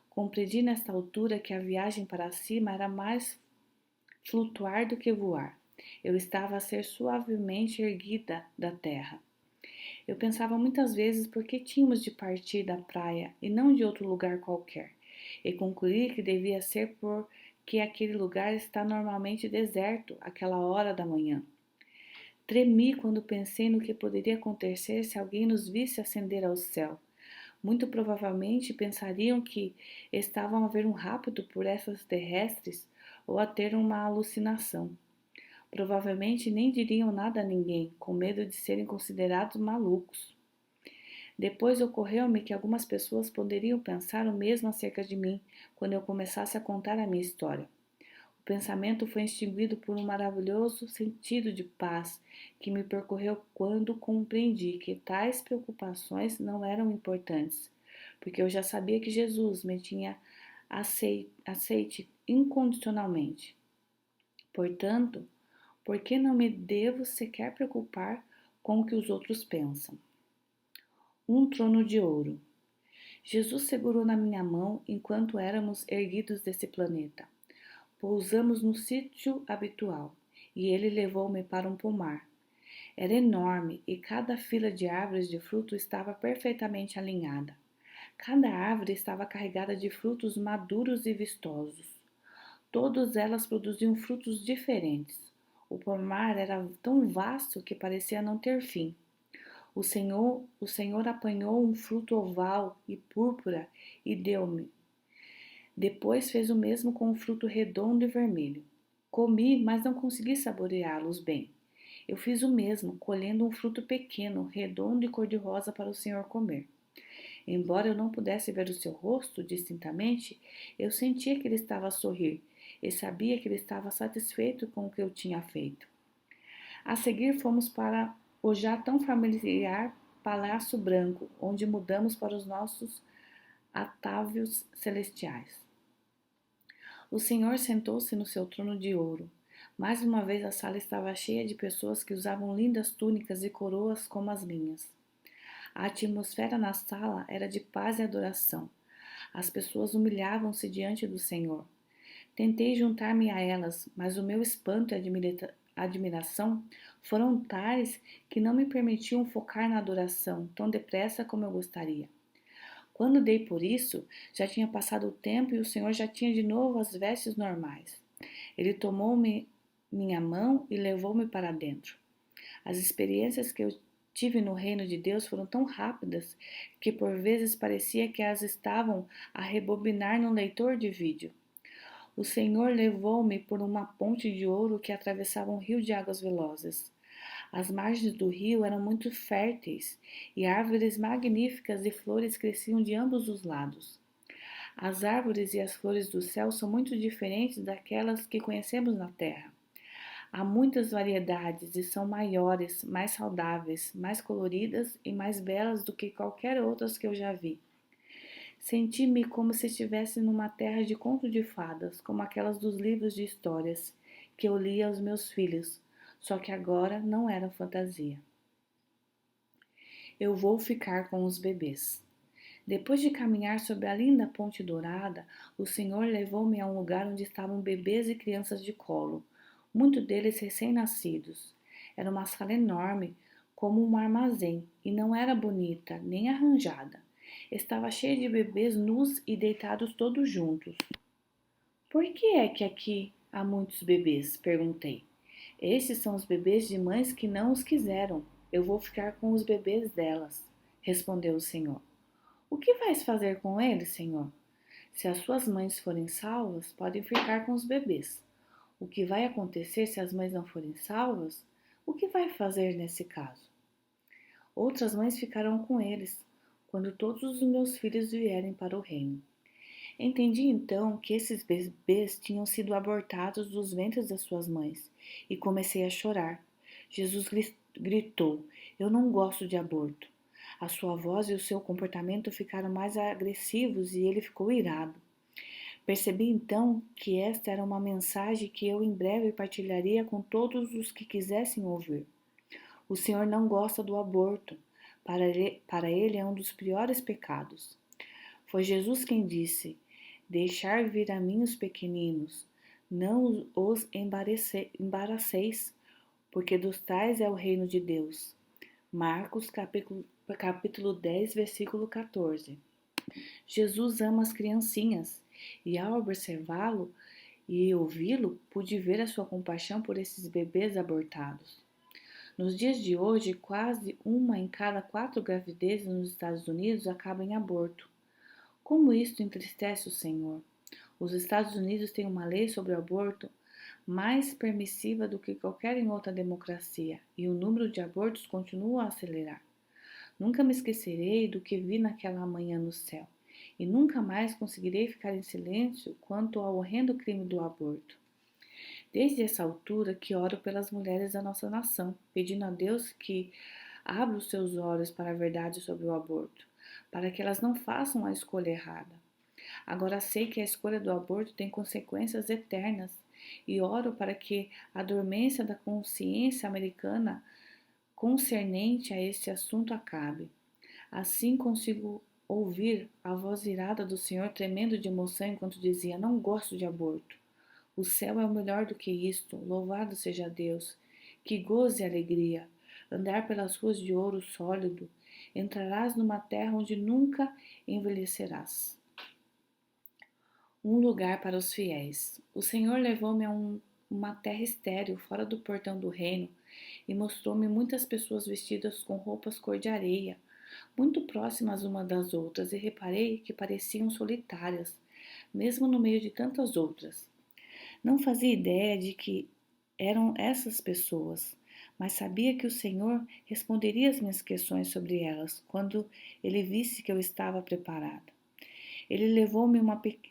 Compreendi nesta altura que a viagem para cima era mais flutuar do que voar. Eu estava a ser suavemente erguida da terra. Eu pensava muitas vezes por que tínhamos de partir da praia e não de outro lugar qualquer, e concluí que devia ser porque aquele lugar está normalmente deserto àquela hora da manhã. Tremi quando pensei no que poderia acontecer se alguém nos visse ascender ao céu. Muito provavelmente pensariam que estavam a ver um rápido por essas terrestres ou a ter uma alucinação. Provavelmente nem diriam nada a ninguém, com medo de serem considerados malucos. Depois ocorreu-me que algumas pessoas poderiam pensar o mesmo acerca de mim quando eu começasse a contar a minha história. O pensamento foi extinguido por um maravilhoso sentido de paz que me percorreu quando compreendi que tais preocupações não eram importantes, porque eu já sabia que Jesus me tinha aceite incondicionalmente. Portanto, por que não me devo sequer preocupar com o que os outros pensam? Um trono de ouro. Jesus segurou na minha mão enquanto éramos erguidos desse planeta. Pousamos no sítio habitual e ele levou-me para um pomar. Era enorme e cada fila de árvores de fruto estava perfeitamente alinhada. Cada árvore estava carregada de frutos maduros e vistosos. Todas elas produziam frutos diferentes. O pomar era tão vasto que parecia não ter fim. O Senhor apanhou um fruto oval e púrpura e deu-me. Depois fez o mesmo com um fruto redondo e vermelho. Comi, mas não consegui saboreá-los bem. Eu fiz o mesmo, colhendo um fruto pequeno, redondo e cor-de-rosa para o Senhor comer. Embora eu não pudesse ver o seu rosto distintamente, eu sentia que ele estava a sorrir e sabia que ele estava satisfeito com o que eu tinha feito. A seguir fomos para o já tão familiar Palácio Branco, onde mudamos para os nossos atávios celestiais. O Senhor sentou-se no seu trono de ouro. Mais uma vez a sala estava cheia de pessoas que usavam lindas túnicas e coroas como as minhas. A atmosfera na sala era de paz e adoração. As pessoas humilhavam-se diante do Senhor. Tentei juntar-me a elas, mas o meu espanto e admiração foram tais que não me permitiam focar na adoração tão depressa como eu gostaria. Quando dei por isso, já tinha passado o tempo e o Senhor já tinha de novo as vestes normais. Ele tomou-me minha mão e levou-me para dentro. As experiências que eu tive no reino de Deus foram tão rápidas que por vezes parecia que as estavam a rebobinar num leitor de vídeo. O Senhor levou-me por uma ponte de ouro que atravessava um rio de águas velozes. As margens do rio eram muito férteis e árvores magníficas e flores cresciam de ambos os lados. As árvores e as flores do céu são muito diferentes daquelas que conhecemos na terra. Há muitas variedades e são maiores, mais saudáveis, mais coloridas e mais belas do que qualquer outras que eu já vi. Senti-me como se estivesse numa terra de conto de fadas, como aquelas dos livros de histórias que eu lia aos meus filhos, só que agora não era fantasia. Eu vou ficar com os bebês. Depois de caminhar sobre a linda ponte dourada, o Senhor levou-me a um lugar onde estavam bebês e crianças de colo, muitos deles recém-nascidos. Era uma sala enorme, como um armazém, e não era bonita, nem arranjada. Estava cheia de bebês nus e deitados todos juntos. Por que é que aqui há muitos bebês? Perguntei. Esses são os bebês de mães que não os quiseram. Eu vou ficar com os bebês delas, respondeu o Senhor. O que vais fazer com eles, Senhor? Se as suas mães forem salvas, podem ficar com os bebês. O que vai acontecer se as mães não forem salvas? O que vai fazer nesse caso? Outras mães ficarão com eles, quando todos os meus filhos vierem para o reino. Entendi então que esses bebês tinham sido abortados dos ventres das suas mães e comecei a chorar. Jesus gritou: Eu não gosto de aborto. A sua voz e o seu comportamento ficaram mais agressivos e ele ficou irado. Percebi então que esta era uma mensagem que eu em breve partilharia com todos os que quisessem ouvir. O Senhor não gosta do aborto. Para ele é um dos piores pecados. Foi Jesus quem disse: Deixar vir a mim os pequeninos, não os embaraceis, porque dos tais é o reino de Deus. Marcos capítulo 10, versículo 14. Jesus ama as criancinhas e ao observá-lo e ouvi-lo, pude ver a sua compaixão por esses bebês abortados. Nos dias de hoje, quase uma em cada 4 gravidezes nos Estados Unidos acaba em aborto. Como isto entristece o Senhor? Os Estados Unidos têm uma lei sobre o aborto mais permissiva do que qualquer outra democracia e o número de abortos continua a acelerar. Nunca me esquecerei do que vi naquela manhã no céu e nunca mais conseguirei ficar em silêncio quanto ao horrendo crime do aborto. Desde essa altura que oro pelas mulheres da nossa nação, pedindo a Deus que abra os seus olhos para a verdade sobre o aborto, para que elas não façam a escolha errada. Agora sei que a escolha do aborto tem consequências eternas e oro para que a dormência da consciência americana concernente a este assunto acabe. Assim consigo ouvir a voz irada do Senhor tremendo de emoção enquanto dizia: Não gosto de aborto. O céu é o melhor do que isto. Louvado seja Deus. Que goze e alegria. Andar pelas ruas de ouro sólido. Entrarás numa terra onde nunca envelhecerás. Um lugar para os fiéis. O Senhor levou-me a uma terra estéril, fora do portão do reino, e mostrou-me muitas pessoas vestidas com roupas cor de areia, muito próximas umas das outras, e reparei que pareciam solitárias, mesmo no meio de tantas outras. Não fazia ideia de que eram essas pessoas, mas sabia que o Senhor responderia às minhas questões sobre elas quando ele visse que eu estava preparada. Ele levou-me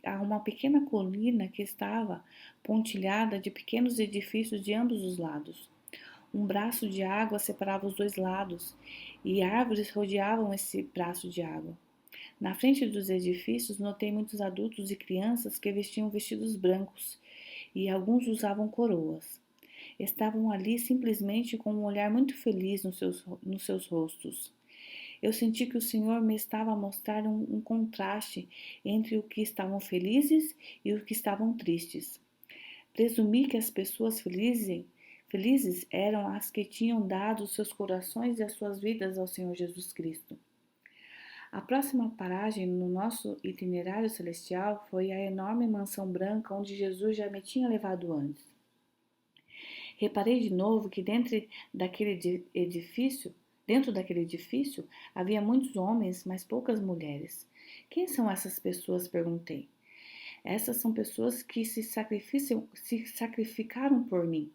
a uma pequena colina que estava pontilhada de pequenos edifícios de ambos os lados. Um braço de água separava os dois lados e árvores rodeavam esse braço de água. Na frente dos edifícios notei muitos adultos e crianças que vestiam vestidos brancos e alguns usavam coroas. Estavam ali simplesmente com um olhar muito feliz nos seus rostos. Eu senti que o Senhor me estava a mostrar um contraste entre o que estavam felizes e o que estavam tristes. Presumi que as pessoas felizes eram as que tinham dado os seus corações e as suas vidas ao Senhor Jesus Cristo. A próxima paragem no nosso itinerário celestial foi a enorme mansão branca onde Jesus já me tinha levado antes. Reparei de novo que dentro daquele edifício havia muitos homens, mas poucas mulheres. Quem são essas pessoas? Perguntei. Essas são pessoas que se sacrificaram por mim.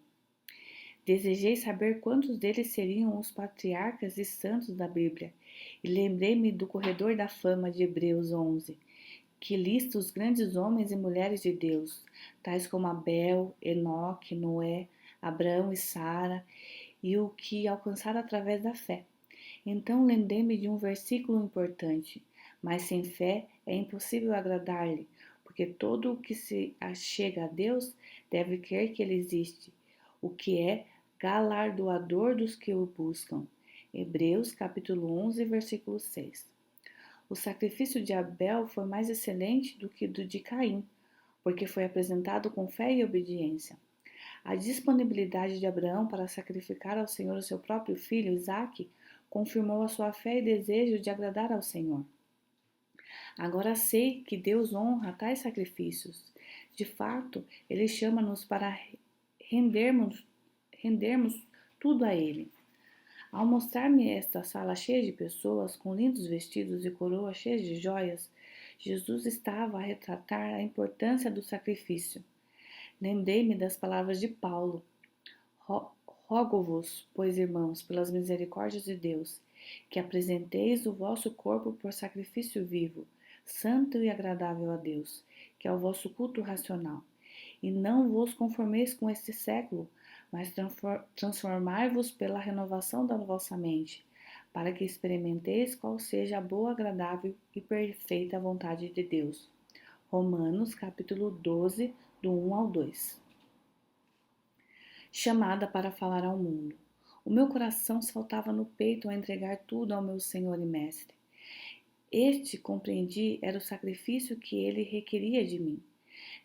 Desejei saber quantos deles seriam os patriarcas e santos da Bíblia, e lembrei-me do corredor da fama de Hebreus 11, que lista os grandes homens e mulheres de Deus, tais como Abel, Enoque, Noé, Abraão e Sara, e o que alcançaram através da fé. Então lembrei-me de um versículo importante: mas sem fé é impossível agradar-lhe, porque todo o que se achega a Deus deve crer que ele existe, o que é galardoador dos que o buscam. Hebreus capítulo 11, versículo 6. O sacrifício de Abel foi mais excelente do que o de Caim, porque foi apresentado com fé e obediência. A disponibilidade de Abraão para sacrificar ao Senhor o seu próprio filho, Isaque, confirmou a sua fé e desejo de agradar ao Senhor. Agora sei que Deus honra tais sacrifícios. De fato, Ele chama-nos para rendermos tudo a Ele. Ao mostrar-me esta sala cheia de pessoas, com lindos vestidos e coroas cheias de joias, Jesus estava a retratar a importância do sacrifício. Lembrei-me das palavras de Paulo: Rogo-vos, pois, irmãos, pelas misericórdias de Deus, que apresenteis o vosso corpo por sacrifício vivo, santo e agradável a Deus, que é o vosso culto racional. E não vos conformeis com este século, mas transformai-vos pela renovação da vossa mente, para que experimenteis qual seja a boa, agradável e perfeita vontade de Deus. Romanos, capítulo 12, do 1 ao 2. Chamada para falar ao mundo. O meu coração saltava no peito ao entregar tudo ao meu Senhor e Mestre. Este, compreendi, era o sacrifício que ele requeria de mim.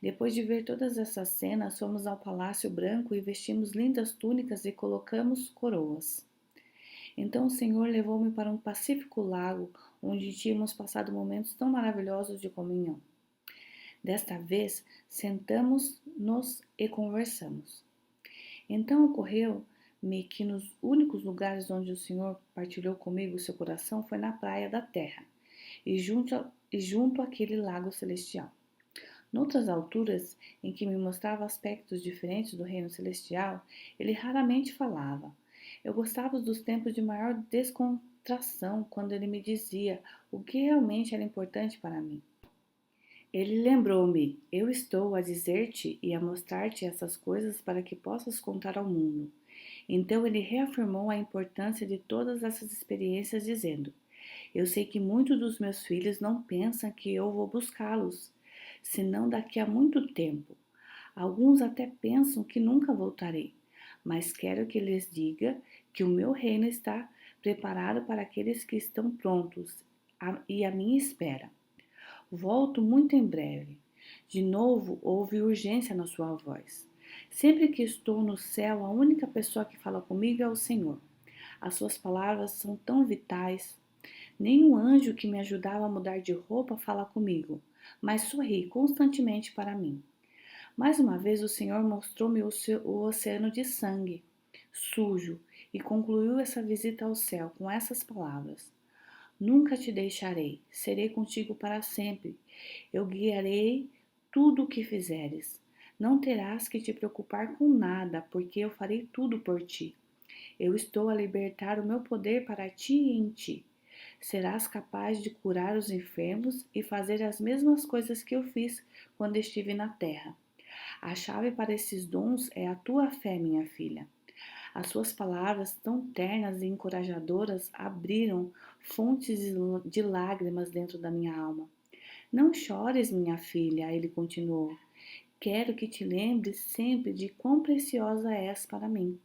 Depois de ver todas essas cenas, fomos ao Palácio Branco e vestimos lindas túnicas e colocamos coroas. Então o Senhor levou-me para um pacífico lago, onde tínhamos passado momentos tão maravilhosos de comunhão. Desta vez, sentamos-nos e conversamos. Então ocorreu-me que nos únicos lugares onde o Senhor partilhou comigo seu coração foi na praia da terra e junto àquele lago celestial. Noutras alturas, em que me mostrava aspectos diferentes do reino celestial, ele raramente falava. Eu gostava dos tempos de maior descontração, quando ele me dizia o que realmente era importante para mim. Ele lembrou-me: eu estou a dizer-te e a mostrar-te essas coisas para que possas contar ao mundo. Então ele reafirmou a importância de todas essas experiências, dizendo: eu sei que muitos dos meus filhos não pensam que eu vou buscá-los, senão daqui a muito tempo. Alguns até pensam que nunca voltarei, mas quero que lhes diga que o meu reino está preparado para aqueles que estão prontos e à minha espera. Volto muito em breve. De novo houve urgência na sua voz. Sempre que estou no céu, a única pessoa que fala comigo é o Senhor. As suas palavras são tão vitais. Nem o anjo que me ajudava a mudar de roupa fala comigo, mas sorri constantemente para mim. Mais uma vez o Senhor mostrou-me o oceano de sangue, sujo, e concluiu essa visita ao céu com essas palavras: nunca te deixarei, serei contigo para sempre. Eu guiarei tudo o que fizeres. Não terás que te preocupar com nada, porque eu farei tudo por ti. Eu estou a libertar o meu poder para ti e em ti. Serás capaz de curar os enfermos e fazer as mesmas coisas que eu fiz quando estive na terra. A chave para esses dons é a tua fé, minha filha. As suas palavras, tão ternas e encorajadoras, abriram fontes de lágrimas dentro da minha alma. Não chores, minha filha, ele continuou. Quero que te lembres sempre de quão preciosa és para mim.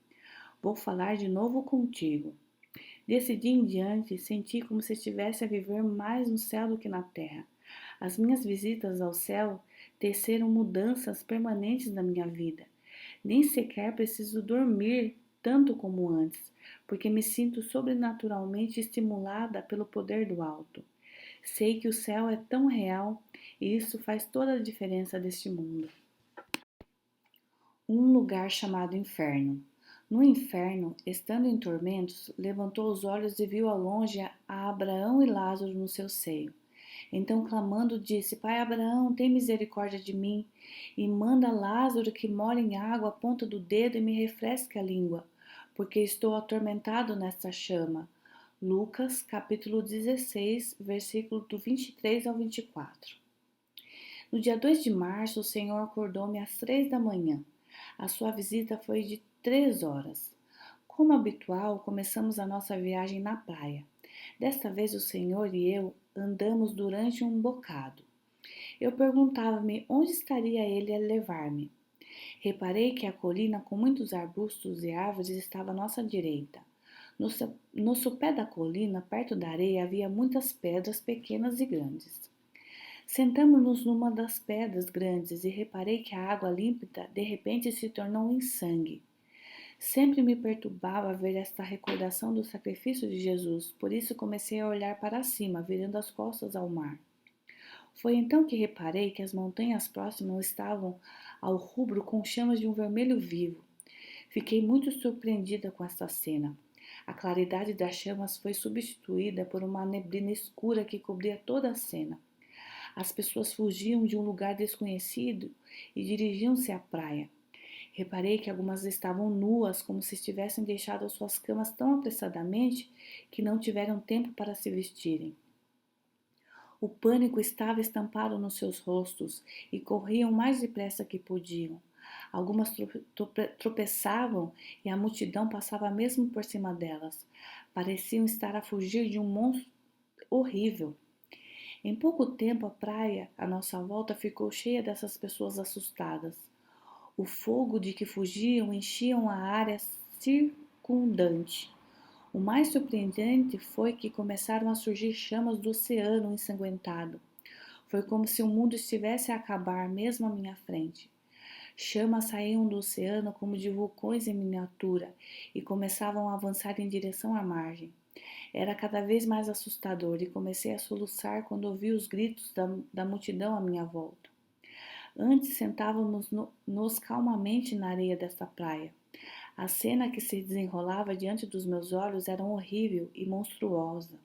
Vou falar de novo contigo. Desse dia em diante, senti como se estivesse a viver mais no céu do que na terra. As minhas visitas ao céu teceram mudanças permanentes na minha vida. Nem sequer preciso dormir tanto como antes, porque me sinto sobrenaturalmente estimulada pelo poder do alto. Sei que o céu é tão real e isso faz toda a diferença deste mundo. Um lugar chamado inferno. No inferno, estando em tormentos, levantou os olhos e viu ao longe a Abraão e Lázaro no seu seio. Então, clamando, disse: Pai Abraão, tem misericórdia de mim e manda Lázaro que molhe em água a ponta do dedo e me refresque a língua, porque estou atormentado nesta chama. Lucas, capítulo 16, versículo do 23 ao 24. No dia 2 de março, o Senhor acordou-me às 3 da manhã. A sua visita foi de 3 horas. Como habitual, começamos a nossa viagem na praia. Desta vez o Senhor e eu andamos durante um bocado. Eu perguntava-me onde estaria ele a levar-me. Reparei que a colina com muitos arbustos e árvores estava à nossa direita. No sopé da colina, perto da areia, havia muitas pedras pequenas e grandes. Sentamo-nos numa das pedras grandes e reparei que a água límpida de repente se tornou em sangue. Sempre me perturbava ver esta recordação do sacrifício de Jesus, por isso comecei a olhar para cima, virando as costas ao mar. Foi então que reparei que as montanhas próximas estavam ao rubro com chamas de um vermelho vivo. Fiquei muito surpreendida com esta cena. A claridade das chamas foi substituída por uma neblina escura que cobria toda a cena. As pessoas fugiam de um lugar desconhecido e dirigiam-se à praia. Reparei que algumas estavam nuas, como se tivessem deixado suas camas tão apressadamente que não tiveram tempo para se vestirem. O pânico estava estampado nos seus rostos e corriam mais depressa que podiam. Algumas tropeçavam e a multidão passava mesmo por cima delas. Pareciam estar a fugir de um monstro horrível. Em pouco tempo, a praia à nossa volta ficou cheia dessas pessoas assustadas. O fogo de que fugiam enchiam a área circundante. O mais surpreendente foi que começaram a surgir chamas do oceano ensanguentado. Foi como se o mundo estivesse a acabar mesmo à minha frente. Chamas saíam do oceano como de vulcões em miniatura e começavam a avançar em direção à margem. Era cada vez mais assustador e comecei a soluçar quando ouvi os gritos da multidão à minha volta. Antes sentávamos-nos calmamente na areia desta praia. A cena que se desenrolava diante dos meus olhos era horrível e monstruosa.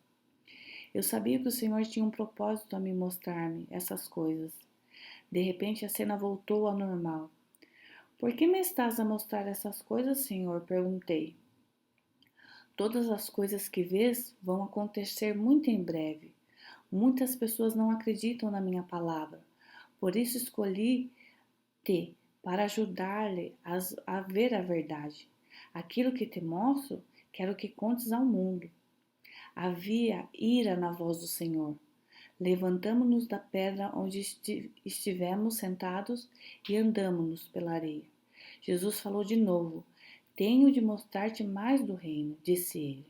Eu sabia que o Senhor tinha um propósito a me mostrar-me essas coisas. De repente a cena voltou ao normal. Por que me estás a mostrar essas coisas, Senhor? Perguntei. Todas as coisas que vês vão acontecer muito em breve. Muitas pessoas não acreditam na minha palavra. Por isso escolhi-te para ajudar-lhe a ver a verdade. Aquilo que te mostro, quero que contes ao mundo. Havia ira na voz do Senhor. Levantamo-nos da pedra onde estivemos sentados e andamo-nos pela areia. Jesus falou de novo. Tenho de mostrar-te mais do reino, disse ele.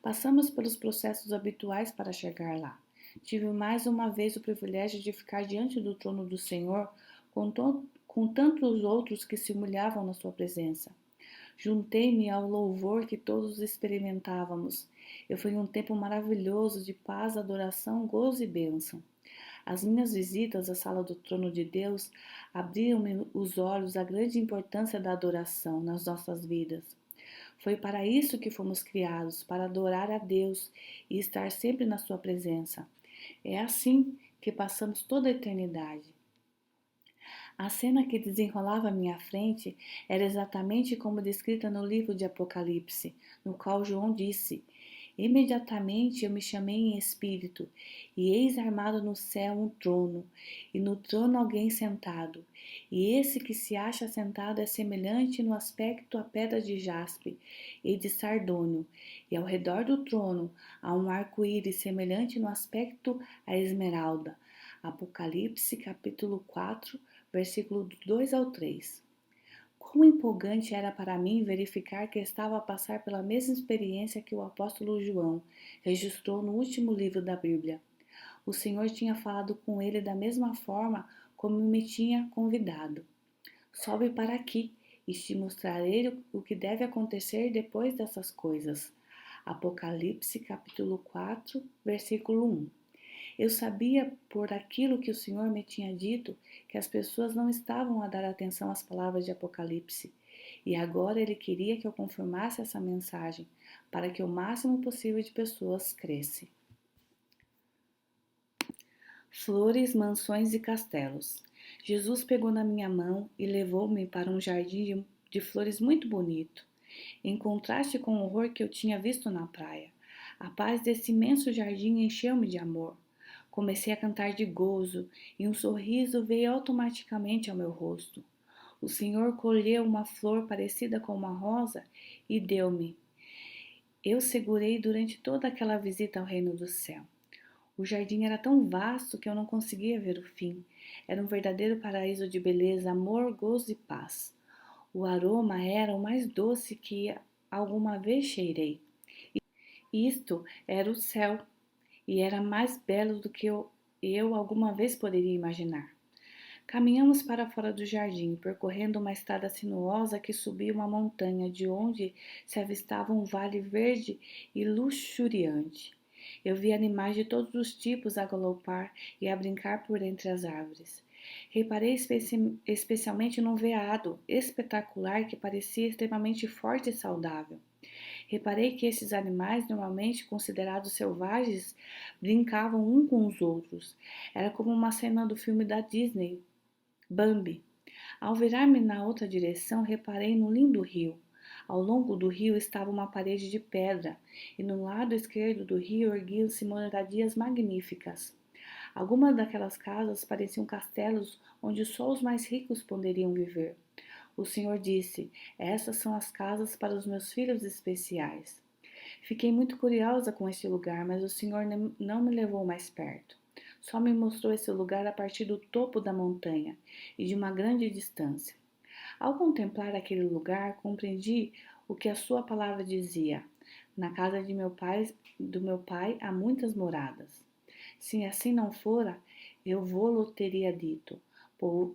Passamos pelos processos habituais para chegar lá. Tive mais uma vez o privilégio de ficar diante do trono do Senhor com tantos outros que se humilhavam na sua presença. Juntei-me ao louvor que todos experimentávamos. E foi um tempo maravilhoso de paz, adoração, gozo e bênção. As minhas visitas à sala do trono de Deus abriram-me os olhos à grande importância da adoração nas nossas vidas. Foi para isso que fomos criados, para adorar a Deus e estar sempre na sua presença. É assim que passamos toda a eternidade. A cena que desenrolava à minha frente era exatamente como descrita no livro de Apocalipse, no qual João disse: Imediatamente eu me chamei em espírito, e eis armado no céu um trono, e no trono alguém sentado. E esse que se acha sentado é semelhante no aspecto à pedra de jaspe e de sardônio, e ao redor do trono há um arco-íris semelhante no aspecto à esmeralda. Apocalipse capítulo 4, versículo 2 ao 3. Quão empolgante era para mim verificar que estava a passar pela mesma experiência que o apóstolo João registrou no último livro da Bíblia. O Senhor tinha falado com ele da mesma forma como me tinha convidado. Sobe para aqui e te mostrarei o que deve acontecer depois dessas coisas. Apocalipse capítulo 4, versículo 1. Eu sabia, por aquilo que o Senhor me tinha dito, que as pessoas não estavam a dar atenção às palavras de Apocalipse, e agora ele queria que eu confirmasse essa mensagem, para que o máximo possível de pessoas cresce. Flores, mansões e castelos. Jesus pegou na minha mão e levou-me para um jardim de flores muito bonito, em contraste com o horror que eu tinha visto na praia. A paz desse imenso jardim encheu-me de amor. Comecei a cantar de gozo e um sorriso veio automaticamente ao meu rosto. O Senhor colheu uma flor parecida com uma rosa e deu-me. Eu segurei durante toda aquela visita ao reino do céu. O jardim era tão vasto que eu não conseguia ver o fim. Era um verdadeiro paraíso de beleza, amor, gozo e paz. O aroma era o mais doce que alguma vez cheirei. Isto era o céu e era mais belo do que eu alguma vez poderia imaginar. Caminhamos para fora do jardim, percorrendo uma estrada sinuosa que subia uma montanha, de onde se avistava um vale verde e luxuriante. Eu vi animais de todos os tipos a galopar e a brincar por entre as árvores. Reparei especialmente num veado espetacular que parecia extremamente forte e saudável. Reparei que esses animais, normalmente considerados selvagens, brincavam um com os outros. Era como uma cena do filme da Disney, Bambi. Ao virar-me na outra direção, reparei no lindo rio. Ao longo do rio estava uma parede de pedra, e no lado esquerdo do rio erguiam-se moradias magníficas. Algumas daquelas casas pareciam castelos onde só os mais ricos poderiam viver. O Senhor disse: Essas são as casas para os meus filhos especiais. Fiquei muito curiosa com este lugar, mas o Senhor não me levou mais perto. Só me mostrou esse lugar a partir do topo da montanha e de uma grande distância. Ao contemplar aquele lugar, compreendi o que a sua palavra dizia. Na casa do meu pai há muitas moradas. Se assim não fora, eu vou-lo teria dito,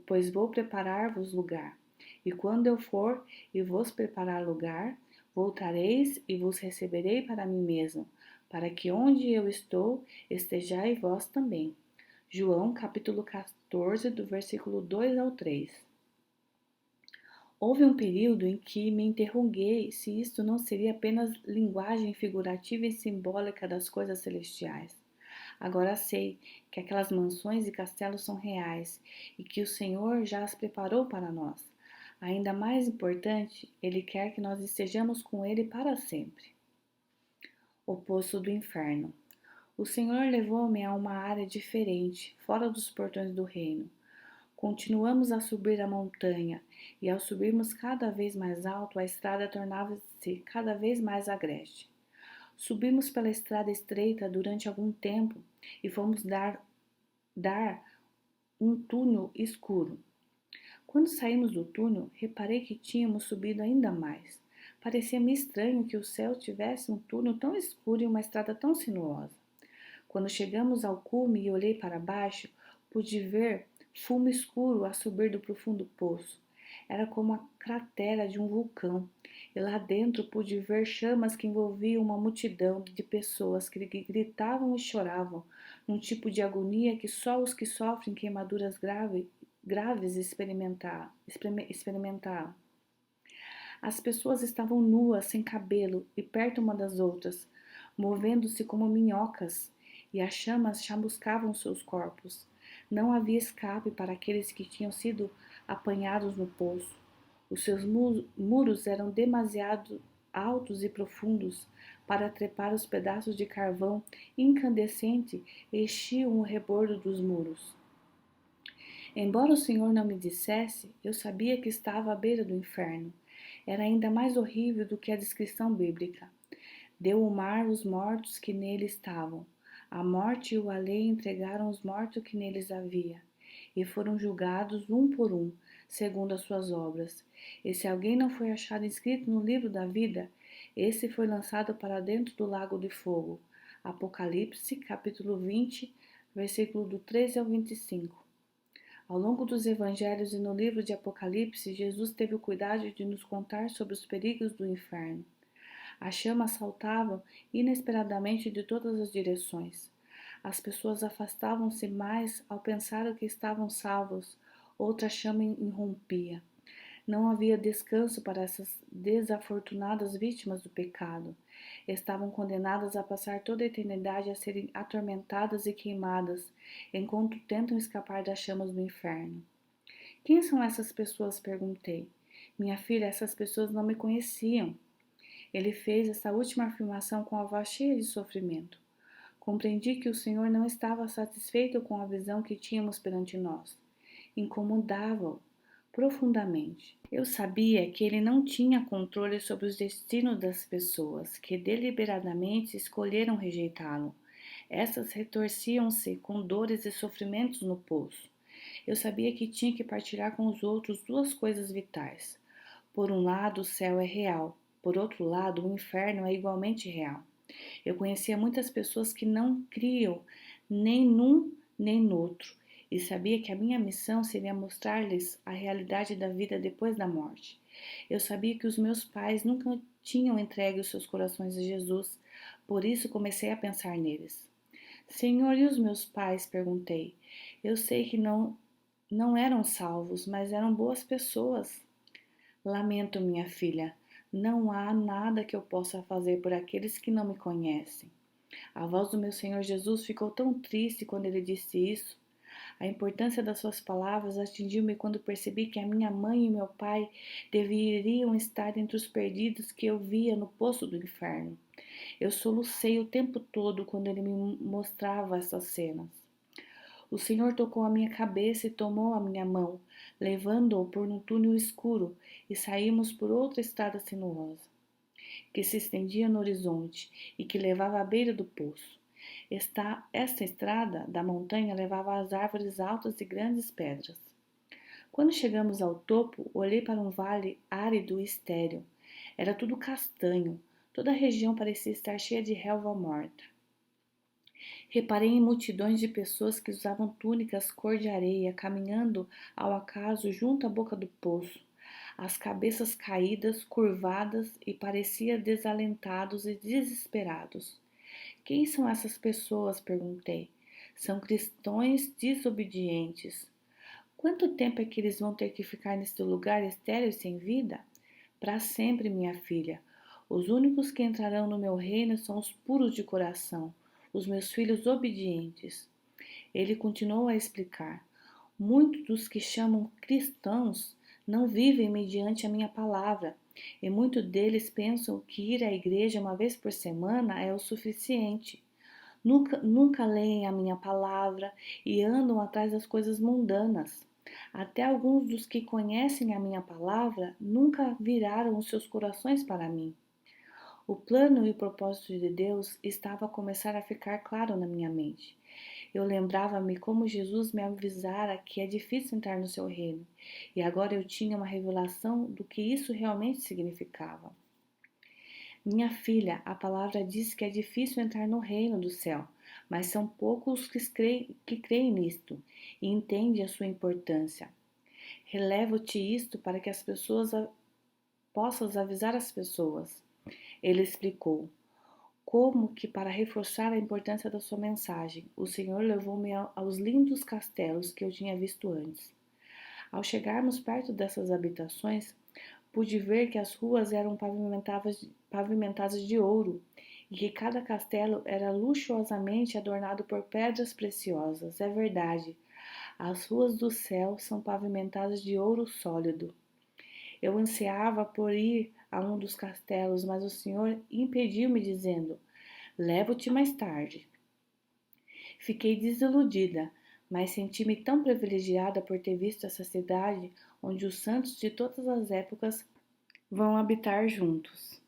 pois vou preparar-vos lugar. E quando eu for e vos preparar lugar, voltareis e vos receberei para mim mesmo, para que onde eu estou, estejais vós também. João capítulo 14, do versículo 2 ao 3. Houve um período em que me interroguei se isto não seria apenas linguagem figurativa e simbólica das coisas celestiais. Agora sei que aquelas mansões e castelos são reais e que o Senhor já as preparou para nós. Ainda mais importante, Ele quer que nós estejamos com Ele para sempre. O Poço do Inferno. O Senhor levou-me a uma área diferente, fora dos portões do reino. Continuamos a subir a montanha, e ao subirmos cada vez mais alto, a estrada tornava-se cada vez mais agreste. Subimos pela estrada estreita durante algum tempo e fomos dar um túnel escuro. Quando saímos do túnel, reparei que tínhamos subido ainda mais. Parecia-me estranho que o céu tivesse um túnel tão escuro e uma estrada tão sinuosa. Quando chegamos ao cume e olhei para baixo, pude ver fumo escuro a subir do profundo poço. Era como a cratera de um vulcão, e lá dentro pude ver chamas que envolviam uma multidão de pessoas que gritavam e choravam, num tipo de agonia que só os que sofrem queimaduras graves experimentaram. As pessoas estavam nuas, sem cabelo e perto uma das outras, movendo-se como minhocas, e as chamas chamuscavam seus corpos. Não havia escape para aqueles que tinham sido apanhados no poço. Os seus muros eram demasiado altos e profundos para trepar os pedaços de carvão incandescente enchiam o rebordo dos muros. Embora o Senhor não me dissesse, eu sabia que estava à beira do inferno. Era ainda mais horrível do que a descrição bíblica. Deu o mar os mortos que nele estavam. A morte e o além entregaram os mortos que neles havia, e foram julgados um por um, segundo as suas obras. E se alguém não foi achado inscrito no livro da vida, esse foi lançado para dentro do lago de fogo. Apocalipse, capítulo 20, versículo do 13 ao 25. Ao longo dos evangelhos e no livro de Apocalipse, Jesus teve o cuidado de nos contar sobre os perigos do inferno. As chamas saltavam inesperadamente de todas as direções. As pessoas afastavam-se mais ao pensar que estavam salvos. Outra chama irrompia. Não havia descanso para essas desafortunadas vítimas do pecado. Estavam condenadas a passar toda a eternidade a serem atormentadas e queimadas, enquanto tentam escapar das chamas do inferno. Quem são essas pessoas? Perguntei. Minha filha, essas pessoas não me conheciam. Ele fez essa última afirmação com a voz cheia de sofrimento. Compreendi que o Senhor não estava satisfeito com a visão que tínhamos perante nós. Incomodava-o profundamente. Eu sabia que ele não tinha controle sobre os destinos das pessoas que deliberadamente escolheram rejeitá-lo. Essas retorciam-se com dores e sofrimentos no poço. Eu sabia que tinha que partilhar com os outros duas coisas vitais. Por um lado, o céu é real. Por outro lado, o inferno é igualmente real. Eu conhecia muitas pessoas que não criam nem num nem no outro, e sabia que a minha missão seria mostrar-lhes a realidade da vida depois da morte. Eu sabia que os meus pais nunca tinham entregue os seus corações a Jesus, por isso comecei a pensar neles. Senhor, e os meus pais? Perguntei. Eu sei que não eram salvos, mas eram boas pessoas. Lamento, minha filha, não há nada que eu possa fazer por aqueles que não me conhecem. A voz do meu Senhor Jesus ficou tão triste quando ele disse isso. A importância das suas palavras atingiu-me quando percebi que a minha mãe e meu pai deveriam estar entre os perdidos que eu via no poço do inferno. Eu solucei o tempo todo quando ele me mostrava essas cenas. O Senhor tocou a minha cabeça e tomou a minha mão, levando-o por um túnel escuro, e saímos por outra estrada sinuosa, que se estendia no horizonte e que levava à beira do poço. Esta estrada da montanha levava às árvores altas e grandes pedras. Quando chegamos ao topo, olhei para um vale árido e estéril. Era tudo castanho. Toda a região parecia estar cheia de relva morta. Reparei em multidões de pessoas que usavam túnicas cor de areia, caminhando ao acaso junto à boca do poço, as cabeças caídas, curvadas e pareciam desalentados e desesperados. Quem são essas pessoas? Perguntei. São cristãos desobedientes. Quanto tempo é que eles vão ter que ficar neste lugar estéril e sem vida? Para sempre, minha filha. Os únicos que entrarão no meu reino são os puros de coração, os meus filhos obedientes. Ele continuou a explicar. Muitos dos que chamam cristãos não vivem mediante a minha palavra, e muitos deles pensam que ir à igreja uma vez por semana é o suficiente. Nunca leem a minha palavra e andam atrás das coisas mundanas. Até alguns dos que conhecem a minha palavra nunca viraram os seus corações para mim. O plano e o propósito de Deus estava a começar a ficar claro na minha mente. Eu lembrava-me como Jesus me avisara que é difícil entrar no seu reino, e agora eu tinha uma revelação do que isso realmente significava. Minha filha, a palavra diz que é difícil entrar no reino do céu, mas são poucos que creem nisto e entendem a sua importância. Relevo-te isto para que as pessoas possas avisar as pessoas. Ele explicou. Como que para reforçar a importância da sua mensagem, o Senhor levou-me aos lindos castelos que eu tinha visto antes. Ao chegarmos perto dessas habitações, pude ver que as ruas eram pavimentadas de ouro e que cada castelo era luxuosamente adornado por pedras preciosas. É verdade, as ruas do céu são pavimentadas de ouro sólido. Eu ansiava por ir a um dos castelos, mas o Senhor impediu-me, dizendo: Levo-te mais tarde. Fiquei desiludida, mas senti-me tão privilegiada por ter visto essa cidade onde os santos de todas as épocas vão habitar juntos.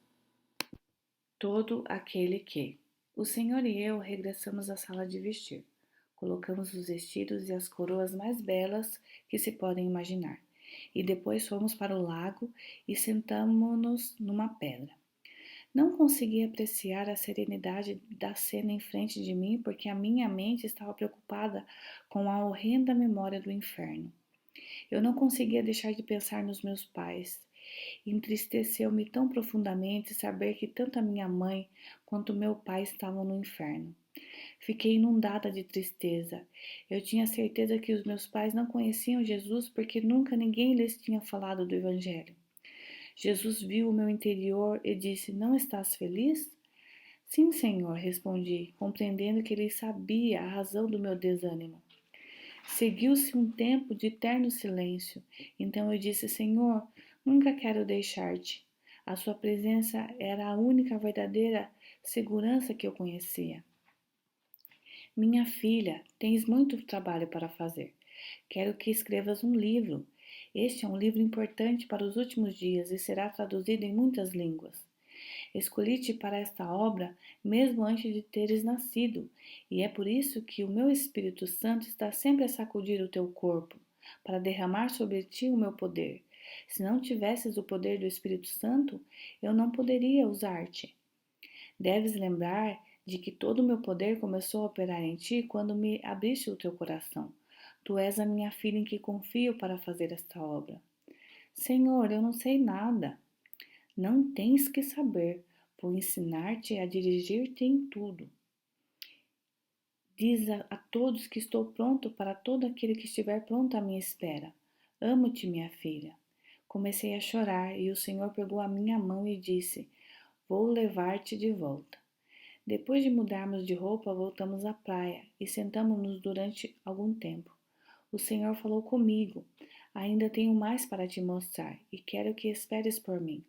Todo aquele que. O Senhor e eu regressamos à sala de vestir. Colocamos os vestidos e as coroas mais belas que se podem imaginar. E depois fomos para o lago e sentamo-nos numa pedra. Não consegui apreciar a serenidade da cena em frente de mim porque a minha mente estava preocupada com a horrenda memória do inferno. Eu não conseguia deixar de pensar nos meus pais. Entristeceu-me tão profundamente saber que tanto a minha mãe quanto meu pai estavam no inferno. Fiquei inundada de tristeza. Eu tinha certeza que os meus pais não conheciam Jesus porque nunca ninguém lhes tinha falado do Evangelho. Jesus viu o meu interior e disse: Não estás feliz? Sim, Senhor, respondi, compreendendo que ele sabia a razão do meu desânimo. Seguiu-se um tempo de terno silêncio. Então eu disse: Senhor, nunca quero deixar-te. A sua presença era a única verdadeira segurança que eu conhecia. Minha filha, tens muito trabalho para fazer. Quero que escrevas um livro. Este é um livro importante para os últimos dias e será traduzido em muitas línguas. Escolhi-te para esta obra mesmo antes de teres nascido, e é por isso que o meu Espírito Santo está sempre a sacudir o teu corpo, para derramar sobre ti o meu poder. Se não tivesses o poder do Espírito Santo, eu não poderia usar-te. Deves lembrar de que todo o meu poder começou a operar em ti quando me abriste o teu coração. Tu és a minha filha em que confio para fazer esta obra. Senhor, eu não sei nada. Não tens que saber, vou ensinar-te a dirigir-te em tudo. Diz a todos que estou pronto para todo aquele que estiver pronto à minha espera. Amo-te, minha filha. Comecei a chorar e o Senhor pegou a minha mão e disse: Vou levar-te de volta. Depois de mudarmos de roupa, voltamos à praia e sentamos-nos durante algum tempo. O Senhor falou comigo: Ainda tenho mais para te mostrar e quero que esperes por mim.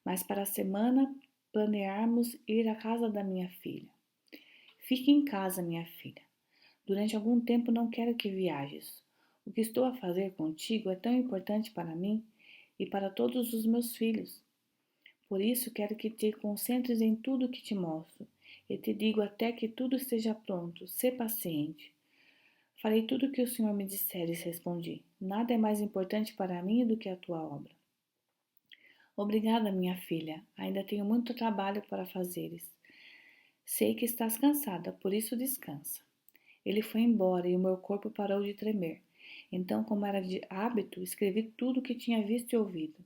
Mas para a semana planearmos ir à casa da minha filha. Fique em casa, minha filha. Durante algum tempo não quero que viajes. O que estou a fazer contigo é tão importante para mim e para todos os meus filhos. Por isso quero que te concentres em tudo que te mostro. E te digo até que tudo esteja pronto. Sê paciente. Farei tudo o que o Senhor me disser, e respondi. Nada é mais importante para mim do que a tua obra. Obrigada, minha filha. Ainda tenho muito trabalho para fazeres. Sei que estás cansada, por isso descansa. Ele foi embora e o meu corpo parou de tremer. Então, como era de hábito, escrevi tudo o que tinha visto e ouvido.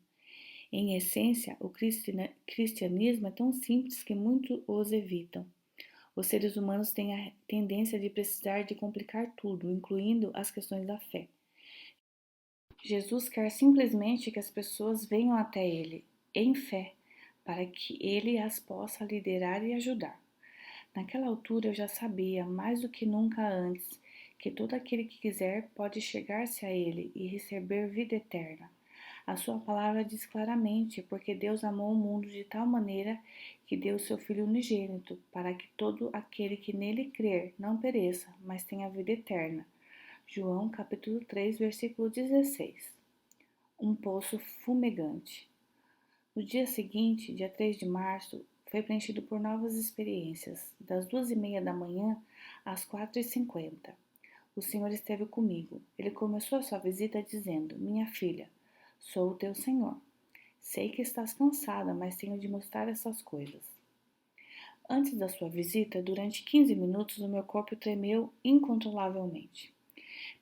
Em essência, o cristianismo é tão simples que muitos os evitam. Os seres humanos têm a tendência de precisar de complicar tudo, incluindo as questões da fé. Jesus quer simplesmente que as pessoas venham até Ele, em fé, para que Ele as possa liderar e ajudar. Naquela altura eu já sabia, mais do que nunca antes, que todo aquele que quiser pode chegar-se a Ele e receber vida eterna. A sua palavra diz claramente, porque Deus amou o mundo de tal maneira que deu o seu Filho unigênito, para que todo aquele que nele crer não pereça, mas tenha vida eterna. João capítulo 3, versículo 16. Um poço fumegante. No dia seguinte, dia 3 de março, foi preenchido por novas experiências, das 2:30 da manhã às 4:50. O Senhor esteve comigo. Ele começou a sua visita dizendo: Minha filha, sou o teu Senhor. Sei que estás cansada, mas tenho de mostrar essas coisas. Antes da sua visita, durante 15 minutos, o meu corpo tremeu incontrolavelmente.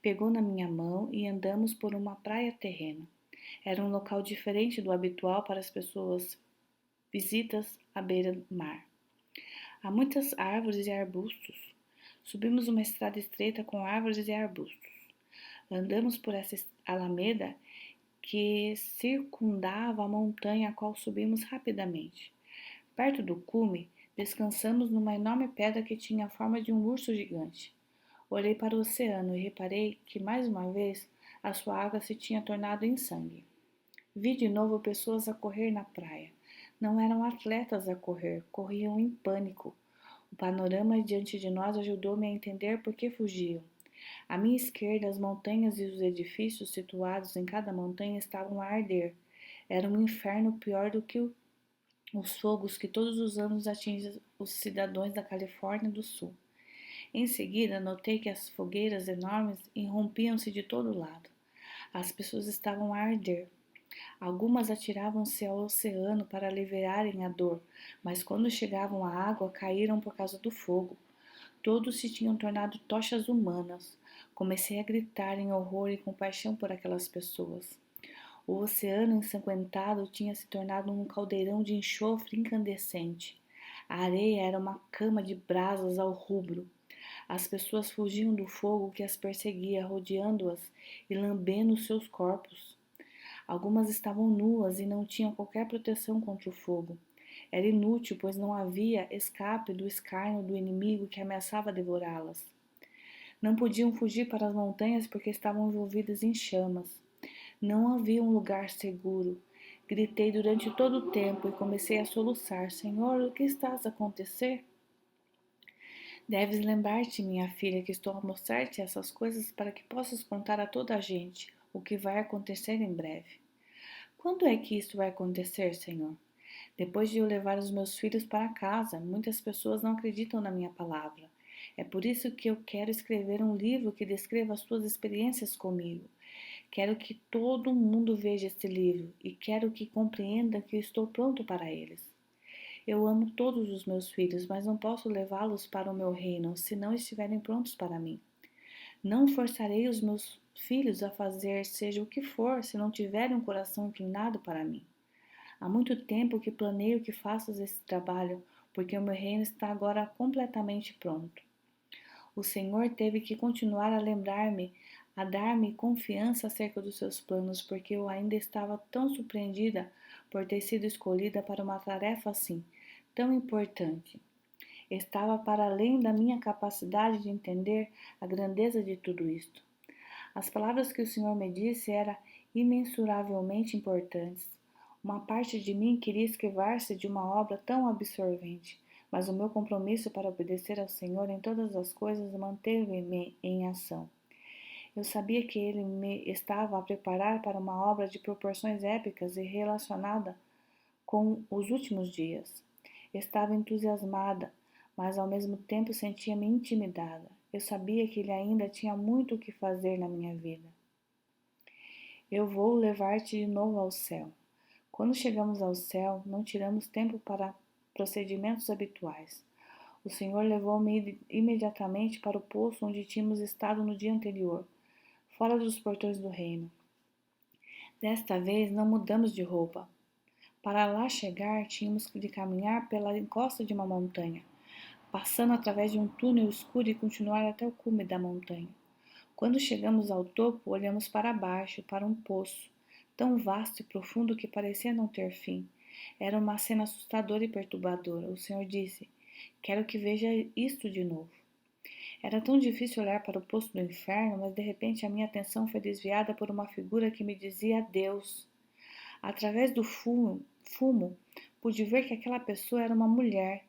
Pegou na minha mão e andamos por uma praia terrena. Era um local diferente do habitual para as pessoas visitas à beira-mar. Há muitas árvores e arbustos. Subimos uma estrada estreita com árvores e arbustos. Andamos por essa alameda que circundava a montanha a qual subimos rapidamente. Perto do cume, descansamos numa enorme pedra que tinha a forma de um urso gigante. Olhei para o oceano e reparei que, mais uma vez, a sua água se tinha tornado em sangue. Vi de novo pessoas a correr na praia. Não eram atletas a correr, corriam em pânico. O panorama diante de nós ajudou-me a entender por que fugiam. À minha esquerda, as montanhas e os edifícios situados em cada montanha estavam a arder. Era um inferno pior do que os fogos que todos os anos atingem os cidadãos da Califórnia do Sul. Em seguida, notei que as fogueiras enormes irrompiam-se de todo lado. As pessoas estavam a arder. Algumas atiravam-se ao oceano para aliviarem a dor, mas quando chegavam à água, caíram por causa do fogo. Todos se tinham tornado tochas humanas. Comecei a gritar em horror e compaixão por aquelas pessoas. O oceano ensanguentado tinha se tornado um caldeirão de enxofre incandescente. A areia era uma cama de brasas ao rubro. As pessoas fugiam do fogo que as perseguia, rodeando-as e lambendo seus corpos. Algumas estavam nuas e não tinham qualquer proteção contra o fogo. Era inútil, pois não havia escape do escárnio do inimigo que ameaçava devorá-las. Não podiam fugir para as montanhas porque estavam envolvidas em chamas. Não havia um lugar seguro. Gritei durante todo o tempo e comecei a soluçar. Senhor, o que está a acontecer? Deves lembrar-te, minha filha, que estou a mostrar-te essas coisas para que possas contar a toda a gente o que vai acontecer em breve. Quando é que isso vai acontecer, Senhor? Depois de eu levar os meus filhos para casa, muitas pessoas não acreditam na minha palavra. É por isso que eu quero escrever um livro que descreva as suas experiências comigo. Quero que todo mundo veja este livro e quero que compreenda que eu estou pronto para eles. Eu amo todos os meus filhos, mas não posso levá-los para o meu reino se não estiverem prontos para mim. Não forçarei os meus filhos a fazer seja o que for se não tiverem um coração inclinado para mim. Há muito tempo que planeio que faças esse trabalho, porque o meu reino está agora completamente pronto. O Senhor teve que continuar a lembrar-me, a dar-me confiança acerca dos seus planos, porque eu ainda estava tão surpreendida por ter sido escolhida para uma tarefa assim, tão importante. Estava para além da minha capacidade de entender a grandeza de tudo isto. As palavras que o Senhor me disse eram imensuravelmente importantes. Uma parte de mim queria esquivar-se de uma obra tão absorvente, mas o meu compromisso para obedecer ao Senhor em todas as coisas manteve-me em ação. Eu sabia que Ele me estava a preparar para uma obra de proporções épicas e relacionada com os últimos dias. Estava entusiasmada, mas ao mesmo tempo sentia-me intimidada. Eu sabia que Ele ainda tinha muito o que fazer na minha vida. Eu vou levar-te de novo ao céu. Quando chegamos ao céu, não tiramos tempo para procedimentos habituais. O Senhor levou-me imediatamente para o poço onde tínhamos estado no dia anterior, fora dos portões do reino. Desta vez não mudamos de roupa. Para lá chegar, tínhamos de caminhar pela encosta de uma montanha, passando através de um túnel escuro e continuar até o cume da montanha. Quando chegamos ao topo, olhamos para baixo, para um poço, tão vasto e profundo que parecia não ter fim. Era uma cena assustadora e perturbadora. O Senhor disse: "Quero que veja isto de novo." Era tão difícil olhar para o poço do inferno, mas de repente a minha atenção foi desviada por uma figura que me dizia adeus. Através do fumo, pude ver que aquela pessoa era uma mulher.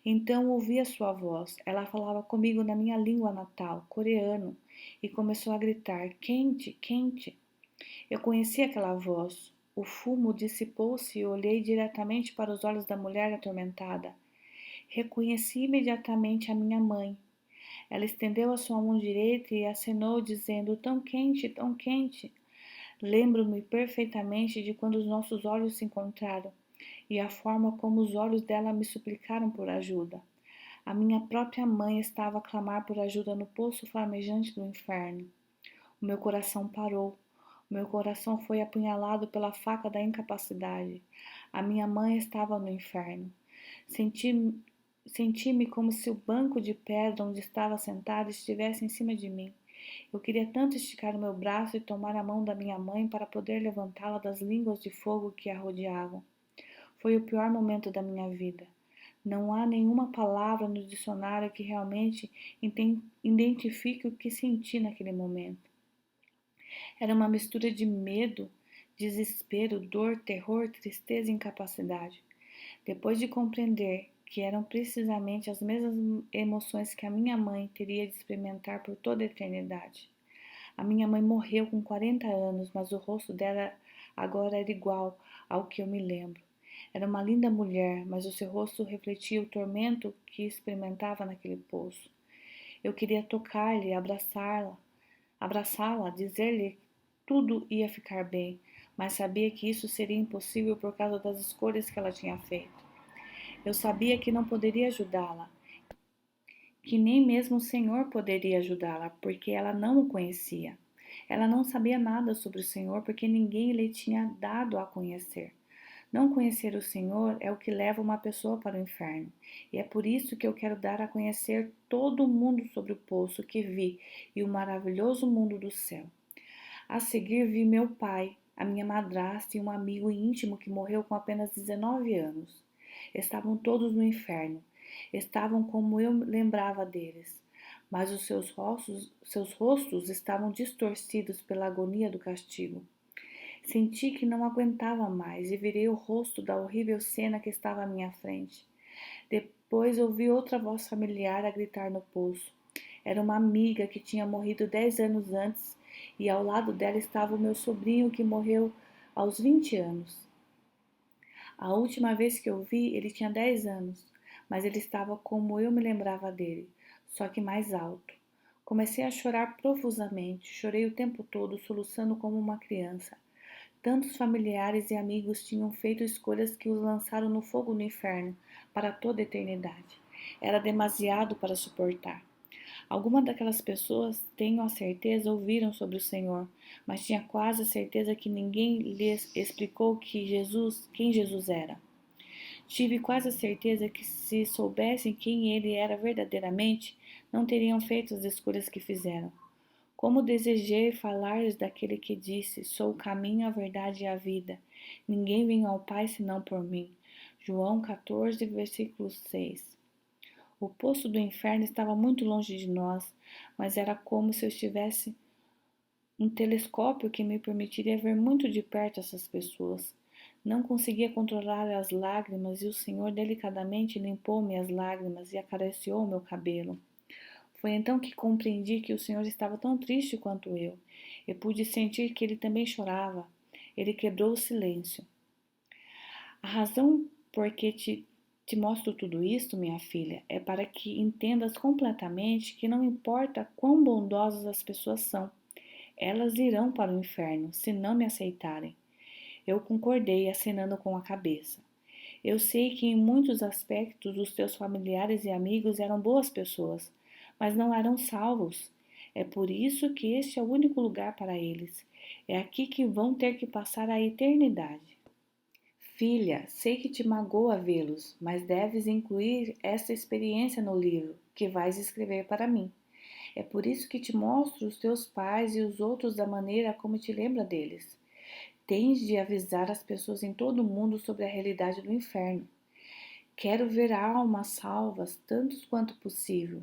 Então ouvi a sua voz. Ela falava comigo na minha língua natal, coreano, e começou a gritar: "Quente, quente." Eu conheci aquela voz. O fumo dissipou-se e olhei diretamente para os olhos da mulher atormentada. Reconheci imediatamente a minha mãe. Ela estendeu a sua mão direita e acenou, dizendo: "Tão quente, tão quente." Lembro-me perfeitamente de quando os nossos olhos se encontraram e a forma como os olhos dela me suplicaram por ajuda. A minha própria mãe estava a clamar por ajuda no poço flamejante do inferno. O meu coração parou. O meu coração foi apunhalado pela faca da incapacidade. A minha mãe estava no inferno. Senti- Senti-me como se o banco de pedra onde estava sentada estivesse em cima de mim. Eu queria tanto esticar o meu braço e tomar a mão da minha mãe para poder levantá-la das línguas de fogo que a rodeavam. Foi o pior momento da minha vida. Não há nenhuma palavra no dicionário que realmente identifique o que senti naquele momento. Era uma mistura de medo, desespero, dor, terror, tristeza e incapacidade. Depois de compreender que eram precisamente as mesmas emoções que a minha mãe teria de experimentar por toda a eternidade. A minha mãe morreu com 40 anos, mas o rosto dela agora era igual ao que eu me lembro. Era uma linda mulher, mas o seu rosto refletia o tormento que experimentava naquele poço. Eu queria tocar-lhe, abraçá-la, dizer-lhe que tudo ia ficar bem, mas sabia que isso seria impossível por causa das escolhas que ela tinha feito. Eu sabia que não poderia ajudá-la, que nem mesmo o Senhor poderia ajudá-la, porque ela não o conhecia. Ela não sabia nada sobre o Senhor, porque ninguém lhe tinha dado a conhecer. Não conhecer o Senhor é o que leva uma pessoa para o inferno. E é por isso que eu quero dar a conhecer todo o mundo sobre o poço que vi e o maravilhoso mundo do céu. A seguir vi meu pai, a minha madrasta e um amigo íntimo que morreu com apenas 19 anos. Estavam todos no inferno. Estavam como eu lembrava deles, mas os seus rostos estavam distorcidos pela agonia do castigo. Senti que não aguentava mais e virei o rosto da horrível cena que estava à minha frente. Depois ouvi outra voz familiar a gritar no poço. Era uma amiga que tinha morrido 10 anos antes e ao lado dela estava o meu sobrinho que morreu aos 20 anos. A última vez que eu vi, ele tinha 10 anos, mas ele estava como eu me lembrava dele, só que mais alto. Comecei a chorar profusamente, chorei o tempo todo, soluçando como uma criança. Tantos familiares e amigos tinham feito escolhas que os lançaram no fogo do inferno para toda a eternidade. Era demasiado para suportar. Algumas daquelas pessoas, tenho a certeza, ouviram sobre o Senhor, mas tinha quase a certeza que ninguém lhes explicou quem Jesus era. Tive quase a certeza que se soubessem quem ele era verdadeiramente, não teriam feito as escolhas que fizeram. Como desejei falar-lhes daquele que disse: Sou o caminho, a verdade e a vida. Ninguém vem ao Pai senão por mim. João 14, versículo 6. O poço do inferno estava muito longe de nós, mas era como se eu tivesse um telescópio que me permitiria ver muito de perto essas pessoas. Não conseguia controlar as lágrimas e o Senhor delicadamente limpou-me as lágrimas e acariciou meu cabelo. Foi então que compreendi que o Senhor estava tão triste quanto eu. Eu pude sentir que ele também chorava. Ele quebrou o silêncio. A razão por que te mostro tudo isto, minha filha, é para que entendas completamente que não importa quão bondosas as pessoas são, elas irão para o inferno se não me aceitarem. Eu concordei, acenando com a cabeça. Eu sei que em muitos aspectos os teus familiares e amigos eram boas pessoas, mas não eram salvos. É por isso que este é o único lugar para eles. É aqui que vão ter que passar a eternidade. Filha, sei que te magoa vê-los, mas deves incluir essa experiência no livro que vais escrever para mim. É por isso que te mostro os teus pais e os outros da maneira como te lembra deles. Tens de avisar as pessoas em todo o mundo sobre a realidade do inferno. Quero ver almas salvas tantos quanto possível,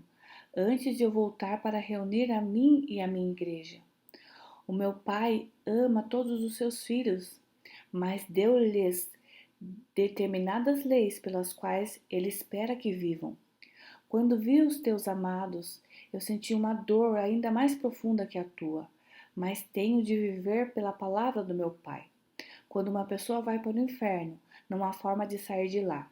antes de eu voltar para reunir a mim e a minha igreja. O meu pai ama todos os seus filhos, mas deu-lhes determinadas leis pelas quais ele espera que vivam. Quando vi os teus amados, eu senti uma dor ainda mais profunda que a tua, mas tenho de viver pela palavra do meu Pai. Quando uma pessoa vai para o inferno, não há forma de sair de lá.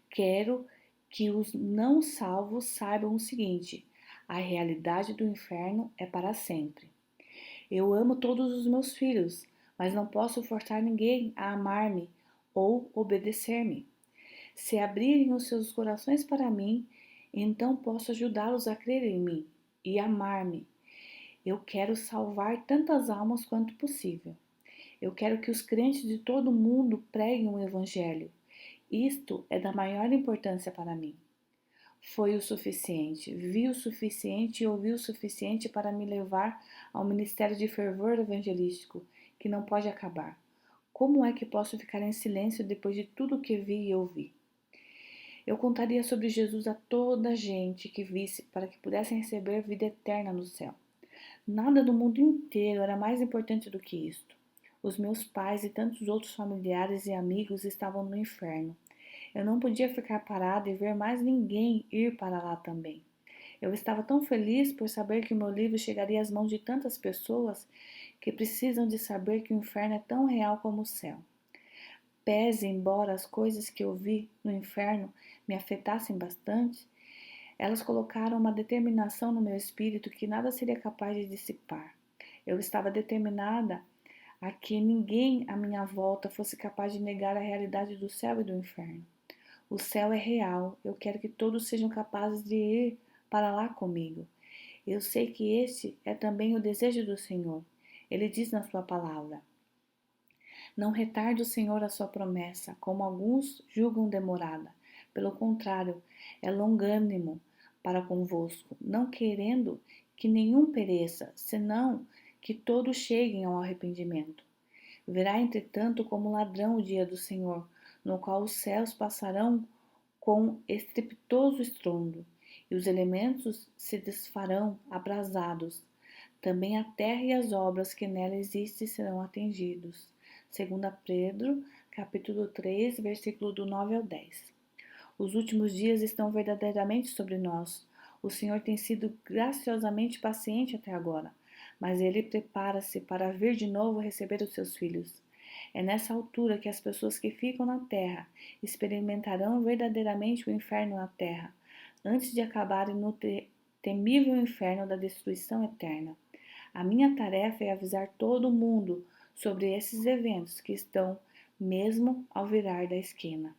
Quero que os não salvos saibam o seguinte: a realidade do inferno é para sempre. Eu amo todos os meus filhos, mas não posso forçar ninguém a amar-me ou obedecer-me. Se abrirem os seus corações para mim, então posso ajudá-los a crer em mim e amar-me. Eu quero salvar tantas almas quanto possível. Eu quero que os crentes de todo o mundo preguem o Evangelho. Isto é da maior importância para mim. Foi o suficiente, vi o suficiente e ouvi o suficiente para me levar ao ministério de fervor evangelístico, que não pode acabar. Como é que posso ficar em silêncio depois de tudo que vi e ouvi? Eu contaria sobre Jesus a toda a gente que visse para que pudessem receber vida eterna no céu. Nada do mundo inteiro era mais importante do que isto. Os meus pais e tantos outros familiares e amigos estavam no inferno. Eu não podia ficar parada e ver mais ninguém ir para lá também. Eu estava tão feliz por saber que o meu livro chegaria às mãos de tantas pessoas que precisam de saber que o inferno é tão real como o céu. Pese embora as coisas que eu vi no inferno me afetassem bastante, elas colocaram uma determinação no meu espírito que nada seria capaz de dissipar. Eu estava determinada a que ninguém à minha volta fosse capaz de negar a realidade do céu e do inferno. O céu é real, eu quero que todos sejam capazes de ir para lá comigo. Eu sei que este é também o desejo do Senhor. Ele diz na sua palavra: Não retarde o Senhor a sua promessa, como alguns julgam demorada. Pelo contrário, é longânimo para convosco, não querendo que nenhum pereça, senão que todos cheguem ao arrependimento. Virá, entretanto, como ladrão o dia do Senhor, no qual os céus passarão com estrepitoso estrondo, e os elementos se desfarão abrasados. Também a terra e as obras que nela existem serão atingidos. 2 Pedro, capítulo 3, versículo do 9 ao 10. Os últimos dias estão verdadeiramente sobre nós. O Senhor tem sido graciosamente paciente até agora, mas Ele prepara-se para vir de novo receber os seus filhos. É nessa altura que as pessoas que ficam na terra experimentarão verdadeiramente o inferno na terra, antes de acabarem no temível inferno da destruição eterna. A minha tarefa é avisar todo mundo sobre esses eventos que estão mesmo ao virar da esquina.